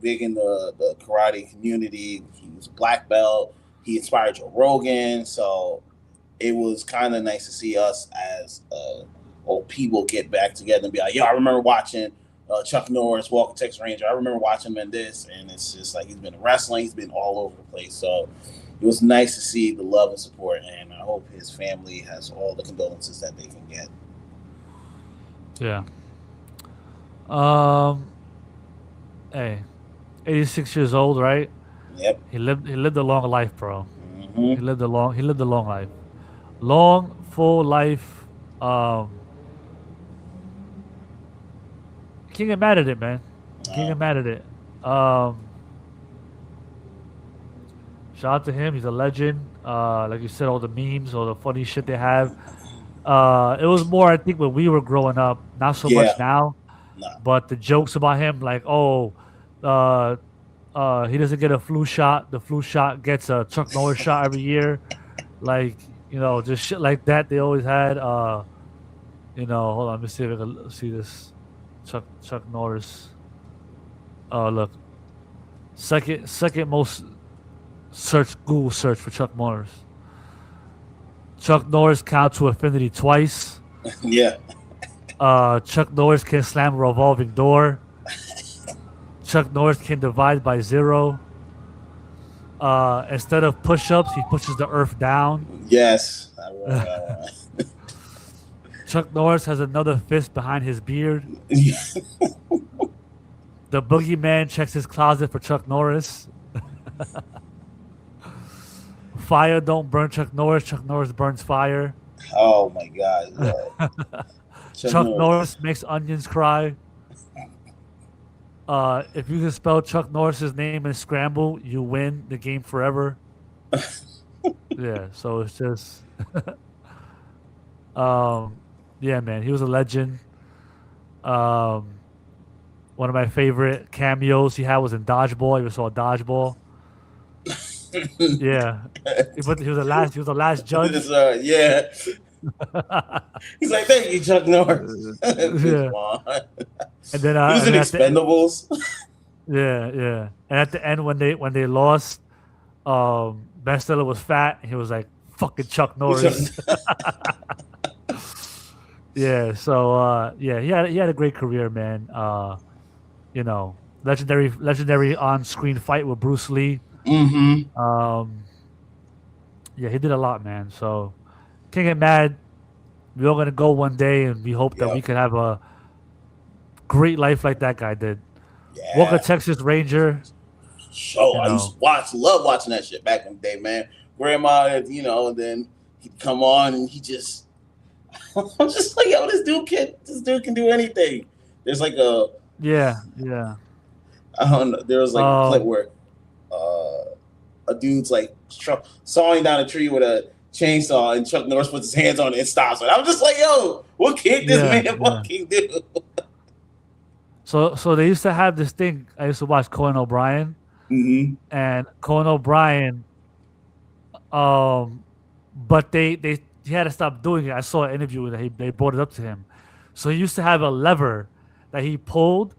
in the karate community. He was a black belt. He inspired Joe Rogan. So it was kind of nice to see us as old people get back together and be like, yo, I remember watching Chuck Norris, Walker, Texas Ranger. I remember watching him in this. And it's just like he's been in wrestling. He's been all over the place. So it was nice to see the love and support. And I hope his family has all the condolences that they can get. Yeah. Hey, 86 years old, right? Yep. He lived a long life, bro. Mm-hmm. He lived a long life. Long, full life. Can't get mad at it, man. Can't get mad at it. Shout out to him. He's a legend. Like you said, all the memes, all the funny shit they have. It was more, I think, when we were growing up. Not so much now. No. But the jokes about him, like, he doesn't get a flu shot. The flu shot gets a Chuck Norris shot every year. Like, you know, just shit like that they always had. You know, hold on, let me see if I can see this. Chuck Norris. Oh, look. Second most Google search for Chuck Norris. Chuck Norris count to infinity twice. Yeah. Chuck Norris can slam a revolving door. Chuck Norris can divide by 0. Instead of push-ups, he pushes the earth down. Yes. Chuck Norris has another fist behind his beard. The boogeyman checks his closet for Chuck Norris. Fire don't burn Chuck Norris. Chuck Norris burns fire. Oh, my God. Chuck Norris makes onions cry. If you can spell Chuck Norris's name in Scramble, you win the game forever. Yeah, so it's just... yeah, man, he was a legend. One of my favorite cameos he had was in Dodgeball. You ever saw Dodgeball? Yeah, but he was the last. He was the last judge. Yeah. He's like, thank you, Chuck Norris. Yeah. Come on. And then He was in and at the- Expendables. yeah. And at the end, when they lost, Ben Stiller was fat. And he was like, "Fucking Chuck Norris." Yeah. So yeah, he had a great career, man. You know, legendary on screen fight with Bruce Lee. Mm-hmm. Yeah, he did a lot, man. So can't get mad. We're all gonna go one day, and we hope that we can have a great life like that guy did. Yeah. Walker, Texas Ranger. I used to love watching that shit back in the day, man. Grandma, and then he'd come on and he just, I'm just like, yo, this dude can do anything. There's like a, yeah. I don't know. There was like a clip where a dude's like sawing down a tree with a chainsaw, and Chuck Norris puts his hands on it and stops it. I'm just like, yo, what can this man fucking do? So they used to have this thing. I used to watch Conan O'Brien, and Conan O'Brien, but he had to stop doing it. I saw an interview that they brought it up to him. So he used to have a lever that he pulled,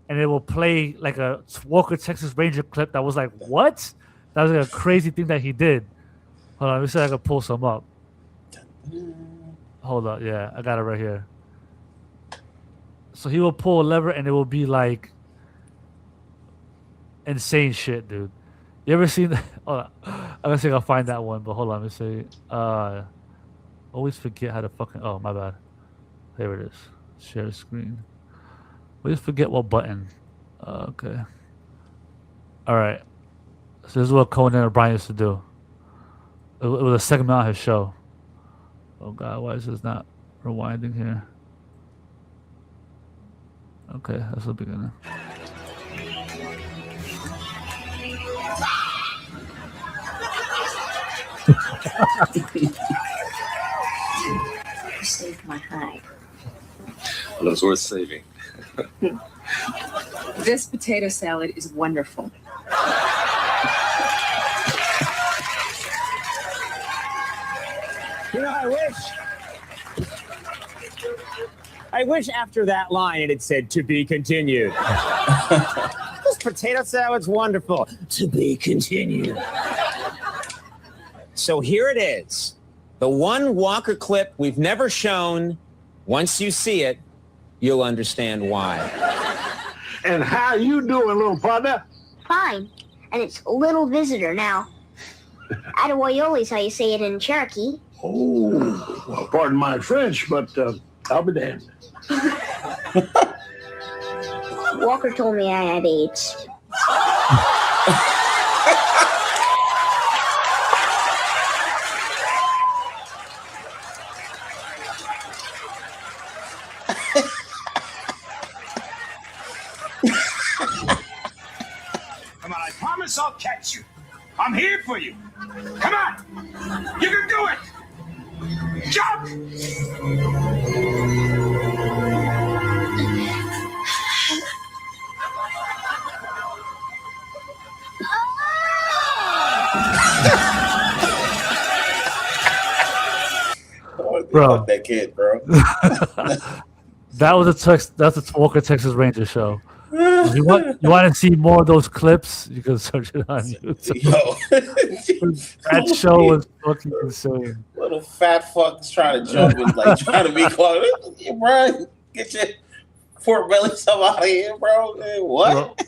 and it will play like a Walker Texas Ranger clip that was like, what? That was like a crazy thing that he did. Hold on, let me see if I can pull some up. Hold up, yeah, I got it right here. So he will pull a lever and it will be like insane shit, dude. You ever seen that? Hold on. I'm gonna see if I'll find that one, but hold on, let me see. Always forget how to fucking, oh, my bad. There it is. Share screen. Always forget what button. Okay. All right. So this is what Conan O'Brien used to do. It was a segment on his show. Oh God, why is this not rewinding here? Okay, that's the beginning. You saved my hide. Well, it was worth saving. This potato salad is wonderful. You know, I wish after that line it had said to be continued. This potato salad's wonderful. To be continued. So here it is. The one Walker clip we've never shown. Once you see it, you'll understand why. And how you doing, little partner? Fine. And it's little visitor now. Adewayole how you say it in Cherokee. Oh, well, pardon my French, but I'll be damned. Walker told me I had AIDS. Come on, I promise I'll catch you. I'm here for you. Come on. You can do it. Jump. Bro, that kid, bro. That's a Walker Texas Ranger show. If you want to see more of those clips, you can search it on YouTube. That show was fucking insane. Little fat fucks trying to jump and like trying to be close. Yeah, bro, get your pork belly stuff out of here, bro. Hey, what?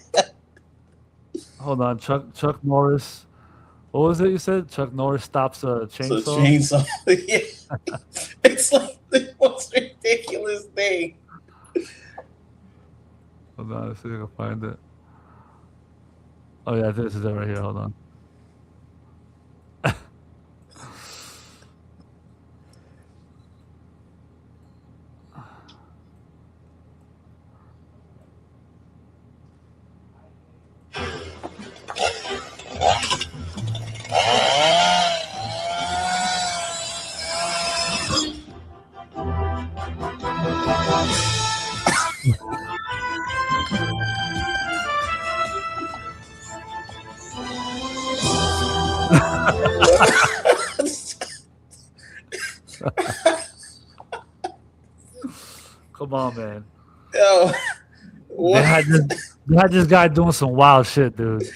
Hold on, Chuck Norris. What was it you said? Chuck Norris stops a chainsaw. So chainsaw. Yeah. It's like the most ridiculous thing. Hold on, let's see if I can find it. Oh yeah, this is it right here. Hold on. Come on, man. Yo, They what? they had this guy doing some wild shit, dude.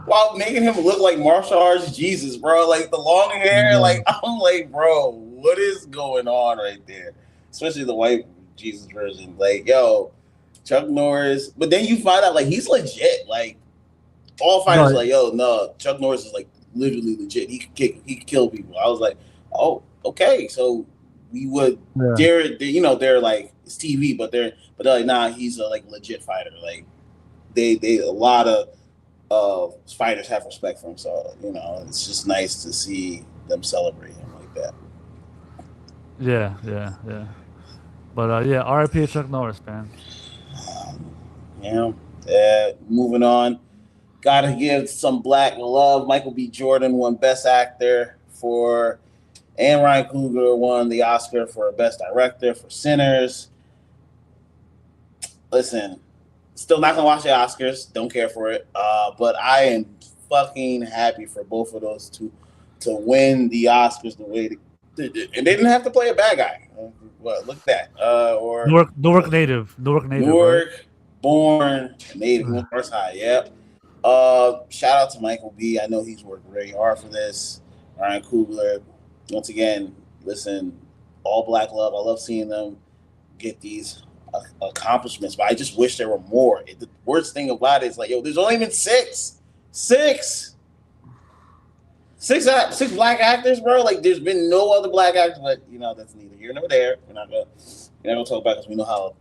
While making him look like martial arts Jesus, bro. Like the long hair, Yeah. like I'm like, bro, what is going on right there? Especially the white Jesus version. Like, yo, Chuck Norris. But then you find out like he's legit. Like all fighters, No. like, yo, no, Chuck Norris is like literally legit. He could kill people. I was like, oh, okay. So we would Yeah. they're like it's TV, but they're like, nah, he's a like legit fighter. Like they a lot of fighters have respect for him, so it's just nice to see them celebrate him like that. Yeah. But yeah, R.I.P. Chuck Norris, man. Moving on, gotta give some black love. Michael B. Jordan won Best Actor and Ryan Coogler won the Oscar for Best Director for Sinners. Listen, still not gonna watch the Oscars. Don't care for it. But I am fucking happy for both of those two to win the Oscars the way they did. And they didn't have to play a bad guy. Well, look at that. Or Newark native. Newark, Newark born native. Norris High. Yep. Shout out to Michael B. I know he's worked very hard for this. Ryan Coogler. Once again, listen, all black love. I love seeing them get these accomplishments, but I just wish there were more. The worst thing about it is like, yo, there's only been six black actors, bro. Like, there's been no other black actors, but that's neither here nor there. We're not gonna talk about it because we know how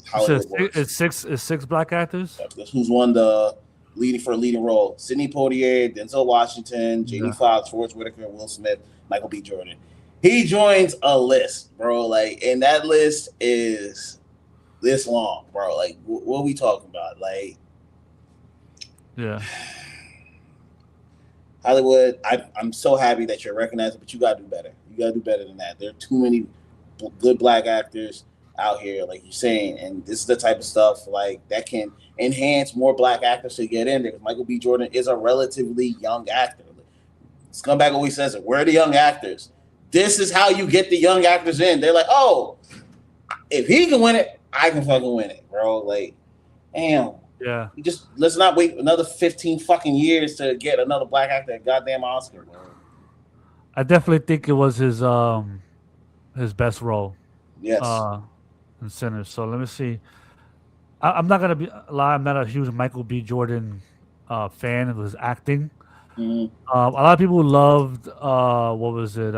Hollywood works. It's six black actors. That's who's won the leading role: Sidney Poitier, Denzel Washington, Jamie Foxx, Forrest Whitaker, Will Smith, Michael B. Jordan. He joins a list, bro. Like, and that list is this long, bro. Like, what are we talking about? Like, yeah, Hollywood. I'm so happy that you're recognizing, but you gotta do better. You gotta do better than that. There are too many good black actors out here, like you're saying, and this is the type of stuff like that can enhance more black actors to get in there. Michael B. Jordan is a relatively young actor. Scumbag always says it. Where are the young actors? This is how you get the young actors in. They're like, oh, if he can win it, I can fucking win it, bro. Like, damn. Yeah. Let's not wait another 15 fucking years to get another black actor a goddamn Oscar, bro. I definitely think it was his best role. Yes. In Sinners. So let me see. I'm not gonna lie. I'm not a huge Michael B. Jordan fan of his acting. Mm-hmm. A lot of people loved what was it?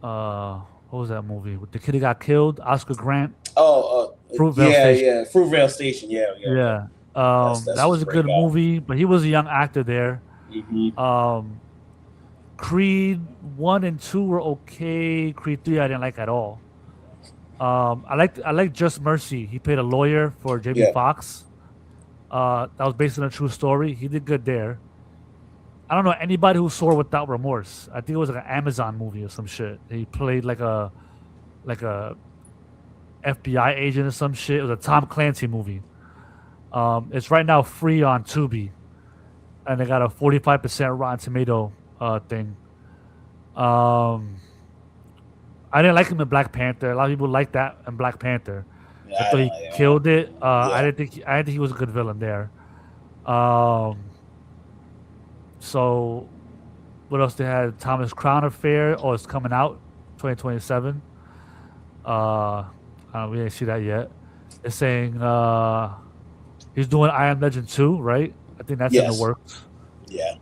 What was that movie with the kid who got killed? Oscar Grant. Fruitvale Station. Yeah, Fruitvale Station. Yeah. That's that was a good movie, but he was a young actor there. Mm-hmm. Creed 1 and 2 were okay. Creed 3 I didn't like at all. I liked Just Mercy. He played a lawyer for Jamie Foxx. That was based on a true story. He did good there. I don't know anybody who saw Without Remorse. I think it was like an Amazon movie or some shit. He played like a FBI agent or some shit. It was a Tom Clancy movie. It's right now free on Tubi, and they got a 45% Rotten Tomato thing. I didn't like him in Black Panther. A lot of people like that in Black Panther. I thought he killed it. I didn't think he was a good villain there. So, what else they had? Thomas Crown Affair. Oh, it's coming out 2027. We didn't see that yet. They're saying he's doing I Am Legend 2, right? I think that's in the works. Yeah.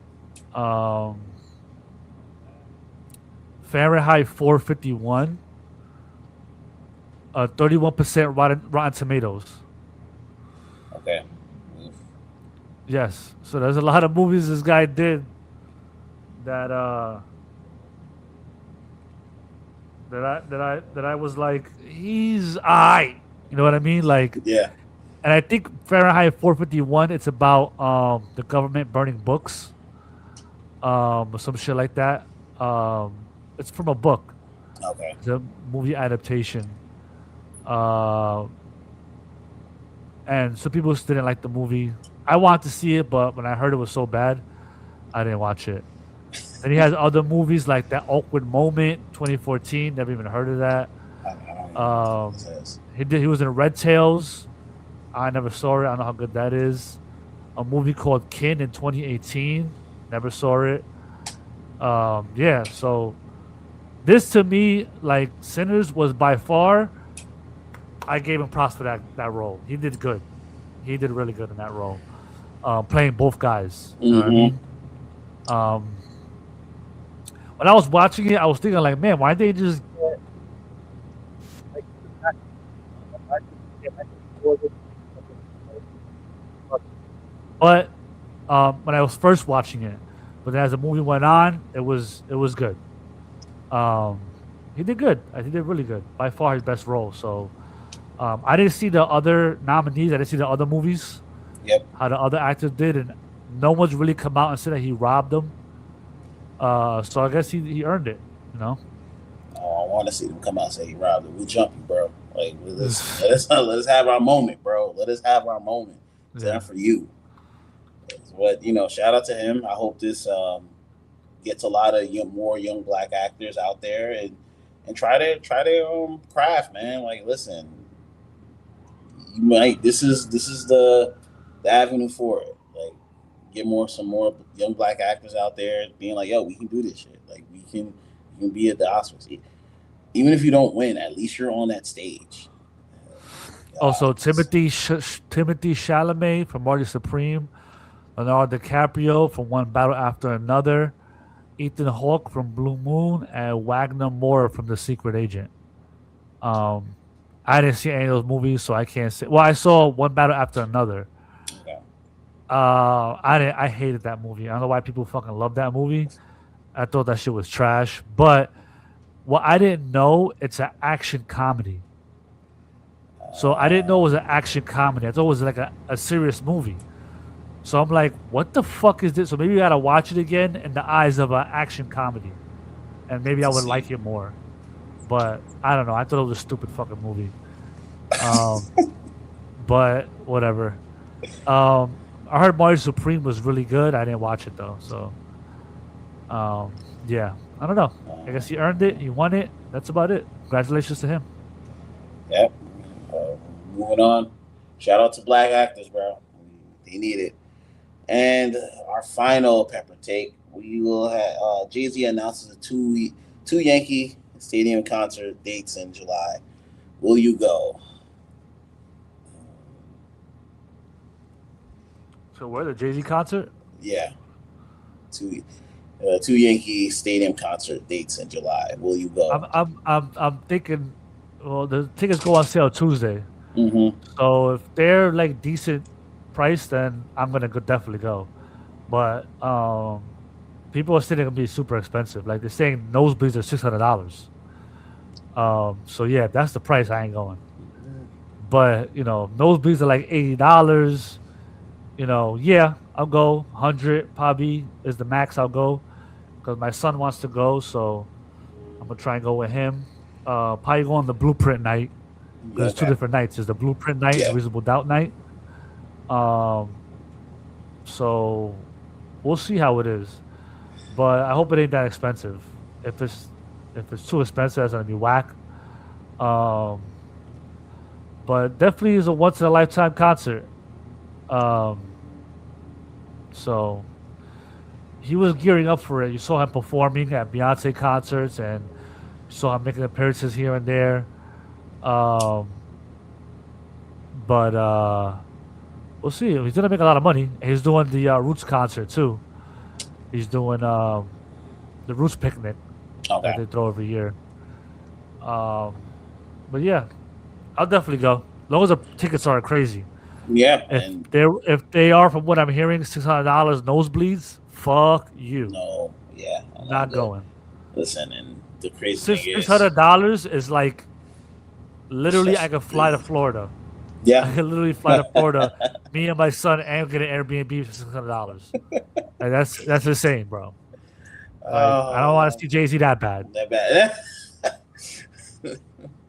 Fahrenheit 451. 31% Rotten Tomatoes. Okay. Yes. So there's a lot of movies this guy did that I was like, he's alright. You know what I mean? Like, yeah. And I think Fahrenheit 451, it's about the government burning books, or some shit like that. It's from a book. Okay. It's a movie adaptation. and some people just didn't like the movie. I wanted to see it, but when I heard it was so bad, I didn't watch it. Then he has other movies like That Awkward Moment, 2014. Never even heard of that. I don't even know what this is. He was in Red Tails. I never saw it. I don't know how good that is. A movie called Kin in 2018. Never saw it. Yeah, so this to me, like Sinners was by far, I gave him props for that role. He did good. He did really good in that role. Playing both guys. You know what I mean? When I was watching it, I was thinking like, man, why they just get but when I was first watching it, but then as the movie went on, it was good. He did good. I think he did really good. By far his best role. So I didn't see the other nominees. I didn't see the other movies. Yep. How the other actors did, and no one's really come out and said that he robbed them. So I guess he earned it. You know. Oh, I want to see them come out and say he robbed it. We jump you, bro. Like let us have our moment, bro. Let us have our moment. It's time for you. But shout out to him. I hope this gets a lot of more young black actors out there and try their craft, man. Like, listen, you might. This is the avenue for it. Like, get some more young black actors out there being like, yo, we can do this shit. Like, we can be at the Oscars. Even if you don't win, at least you're on that stage. Also, Timothy Chalamet from Marty Supreme, Leonardo DiCaprio from One Battle After Another, Ethan Hawke from Blue Moon, and Wagner Moore from The Secret Agent. I didn't see any of those movies, so I can't say. Well, I saw One Battle After Another. Okay. I hated that movie. I don't know why people fucking love that movie. I thought that shit was trash. But what I didn't know, it's an action comedy. So I didn't know it was an action comedy. I thought it was like a serious movie. So I'm like, what the fuck is this? So maybe I gotta watch it again in the eyes of an action comedy, and maybe I would like it more. But I don't know. I thought it was a stupid fucking movie. But whatever. I heard Marty Supreme was really good. I didn't watch it though. So yeah, I don't know. I guess he earned it. He won it. That's about it. Congratulations to him. Yep. Moving on. Shout out to black actors, bro. They need it. And our final pepper take, we will have Jay-Z announces a two Yankee Stadium concert dates in July. Will you go? So where, the Jay-Z concert? Yeah. Two Yankee Stadium concert dates in July. Will you go? I'm thinking. Well, the tickets go on sale Tuesday. Mm-hmm. So if they're like decent price, then I'm gonna definitely go. But people are saying they're gonna be super expensive. Like they're saying nosebleeds are $600. So yeah, if that's the price, I ain't going. But nosebleeds are like $80. Yeah, I'll go. 100 probably is the max I'll go, because my son wants to go, so I'm gonna try and go with him. Probably go on the Blueprint night. There's two different nights. There's the Blueprint night and Reasonable Doubt night. So we'll see how it is, but I hope it ain't that expensive. If it's too expensive, that's gonna be whack. But definitely is a once in a lifetime concert. So he was gearing up for it. You saw him performing at Beyonce concerts, and you saw him making appearances here and there. But we'll see. He's gonna make a lot of money. He's doing the Roots concert too. He's doing the Roots picnic that they throw every year. But yeah, I'll definitely go. As long as the tickets aren't crazy. Yeah. If they are, from what I'm hearing, $600 nosebleeds, fuck you. No. Yeah. I'm not going. Listen, and the crazy thing is, $600 is like literally I could fly to Florida. Yeah. I could literally fly to Florida. Me and my son, and get an Airbnb for $600. Like, that's insane, bro. Like, I don't want to see Jay-Z that bad. That bad.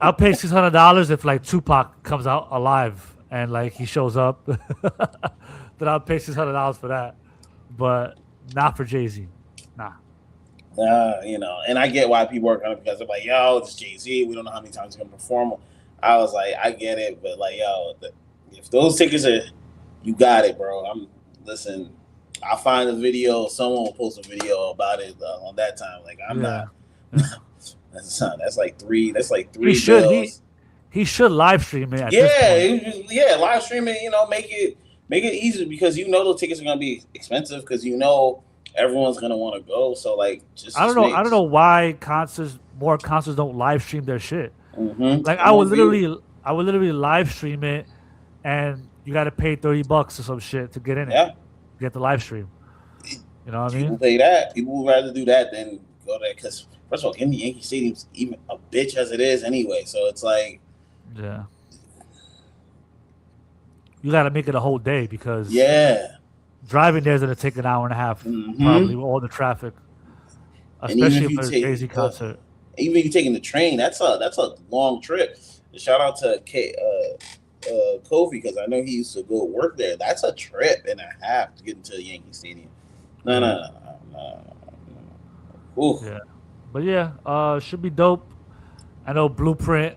I'll pay $600 if like Tupac comes out alive and like he shows up, then I'll pay $600 for that. But not for Jay-Z. Nah. And I get why people are gonna, because they're like, yo, it's Jay-Z. We don't know how many times he's gonna perform. I was like, I get it, but like, yo, if those tickets are, you got it, bro. Listen. I'll find a video. Someone will post a video about it on that time. Like I'm not. That's like three. That's like three. He should live stream it. At this point. Live stream it. Make it easy, because those tickets are gonna be expensive, because everyone's gonna want to go. So like, I don't know why more concerts don't live stream their shit. Mm-hmm. Like I would literally live stream it, and you got to pay $30 or some shit to get in it. Get the live stream. You know what I mean? People pay that. People would rather do that than go there, because first of all, Yankee Stadium's even a bitch as it is anyway. So it's like, yeah, you got to make it a whole day, because driving there is gonna take an hour and a half, probably with all the traffic, especially for a Jay-Z concert. Even if you're taking the train, that's a long trip. Shout out to Kofi, because I know he used to go work there. That's a trip and a half to get into Yankee Stadium. No. Ooh. Yeah, but yeah, should be dope. I know Blueprint.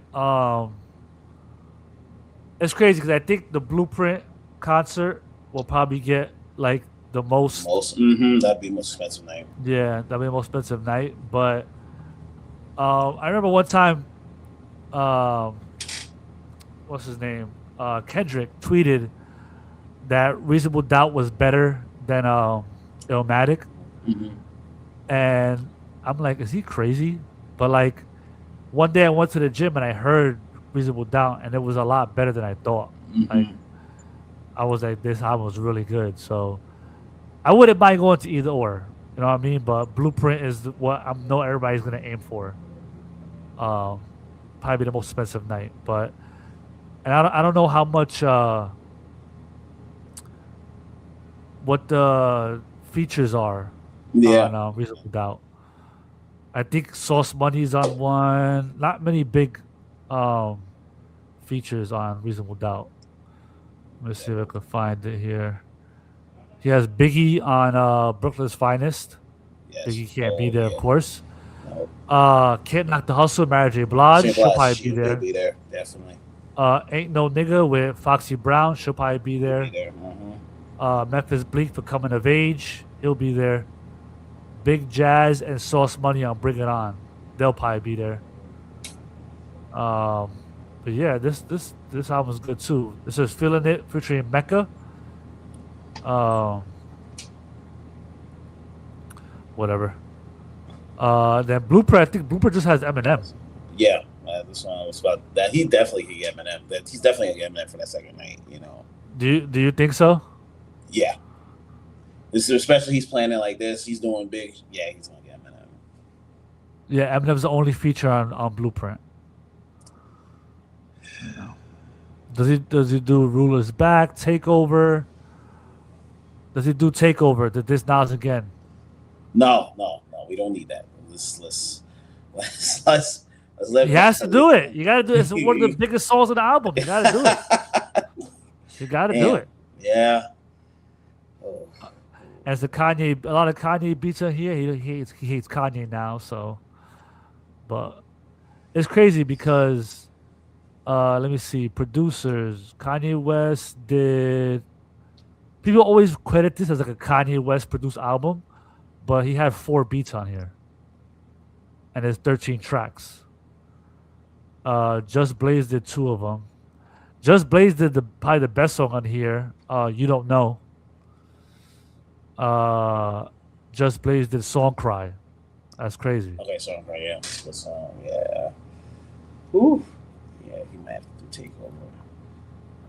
It's crazy because I think the Blueprint concert will probably get like the most. That'd be the most expensive night. Yeah, that'd be the most expensive night. But I remember one time, what's his name? Kendrick tweeted that Reasonable Doubt was better than Illmatic. And I'm like, is he crazy? But like, one day I went to the gym and I heard Reasonable Doubt, and it was a lot better than I thought. Like, I was like, this album was really good. So I wouldn't mind going to either or. You know what I mean? But Blueprint is what I know everybody's gonna aim for. Probably the most expensive night, but. And I don't know how much what the features are on Reasonable Doubt. I think Sauce Money's on one. Not many big features on Reasonable Doubt. Let's see if I can find it here. He has Biggie on Brooklyn's Finest. Yes. Biggie can't be there, of course. Can't Knock the Hustle, Mary J. Blige. She'll probably be there. Be there, definitely. Ain't No Nigga with Foxy Brown. She'll probably be there. Memphis Bleak for Coming of Age. He'll be there. Big Jazz and Sauce Money on Bring It On. They'll probably be there. But yeah, this album is good too. This is Feeling It featuring Mecca. Whatever. Then Blueprint. I think Blueprint just has Eminem. Yeah. This one was about that. He definitely could get Eminem. He's definitely gonna get Eminem for that second night. Do you think so? Yeah. This is, especially he's playing it like this. He's doing big. Yeah, he's gonna get Eminem. Yeah, Eminem's the only feature on Blueprint. Does he do Rulers Back, Takeover? Does he do Takeover? Did this Nas again? No. We don't need that. Let's he has to do it. You gotta do it. It's one of the biggest songs of the album. You gotta do it. You gotta do it. Yeah. As a lot of Kanye beats on here. He hates Kanye now. So, but it's crazy because, let me see. Producers. Kanye West did. People always credit this as like a Kanye West produced album, but he had 4 beats on here, and there's 13 tracks. Just Blaze did 2 of them. Just Blaze did probably the best song on here. You Don't Know. Just Blaze did Song Cry. That's crazy. Okay, Song Cry, yeah. The song, yeah. Ooh. Yeah, he might have to take over.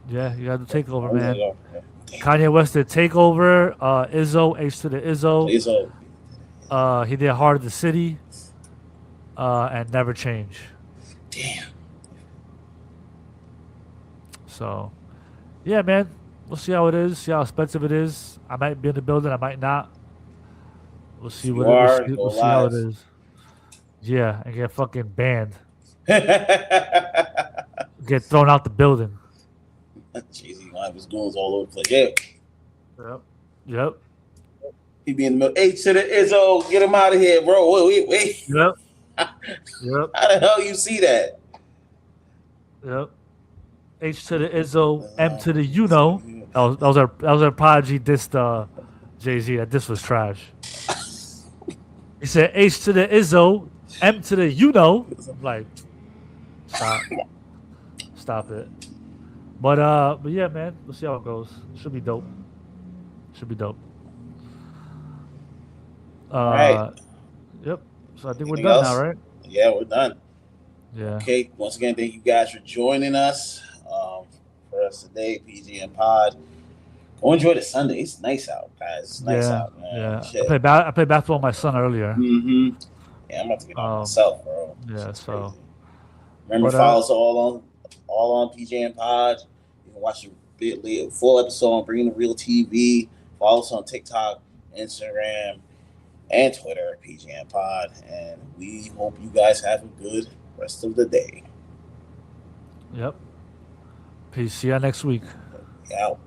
Yeah, you got to take over, man. Yeah. Kanye West did Takeover. Izzo, H to the Izzo. He did Heart of the City. And Never Change. Damn. So, yeah, man. We'll see how it is. See how expensive it is. I might be in the building. I might not. We'll see we'll see how it is. Yeah, and get fucking banned. Get thrown out the building. Jay-Z gonna have his goons all over the place. Yeah. Yep. He be in the middle. H to the Izzo, get him out of here, bro. Wait. Yep. How the hell you see that? Yep. H to the Izzo, M to the you know. That was our Prodigy dissed Jay-Z. That this was trash. He said H to the Izzo, M to the you know. I'm like, stop it. But yeah, man, we'll see how it goes. Should be dope. All right. Yep. So I think Anything we're done else? now, right? Yeah, we're done. Yeah. Okay. Once again, thank you guys for joining us for us today, PGN Pod. Go enjoy the Sunday. It's nice out, guys. It's nice out, man. Yeah. Shit. I played basketball with my son earlier. Mm-hmm. Yeah, I'm about to get on myself, bro. Yeah. It's So crazy. Remember, follow us all on PGN Pod. You can watch the full episode on Bringing the Real TV. Follow us on TikTok, Instagram, and Twitter, PGN Pod. And we hope you guys have a good rest of the day. Yep. Peace. See ya next week. Out.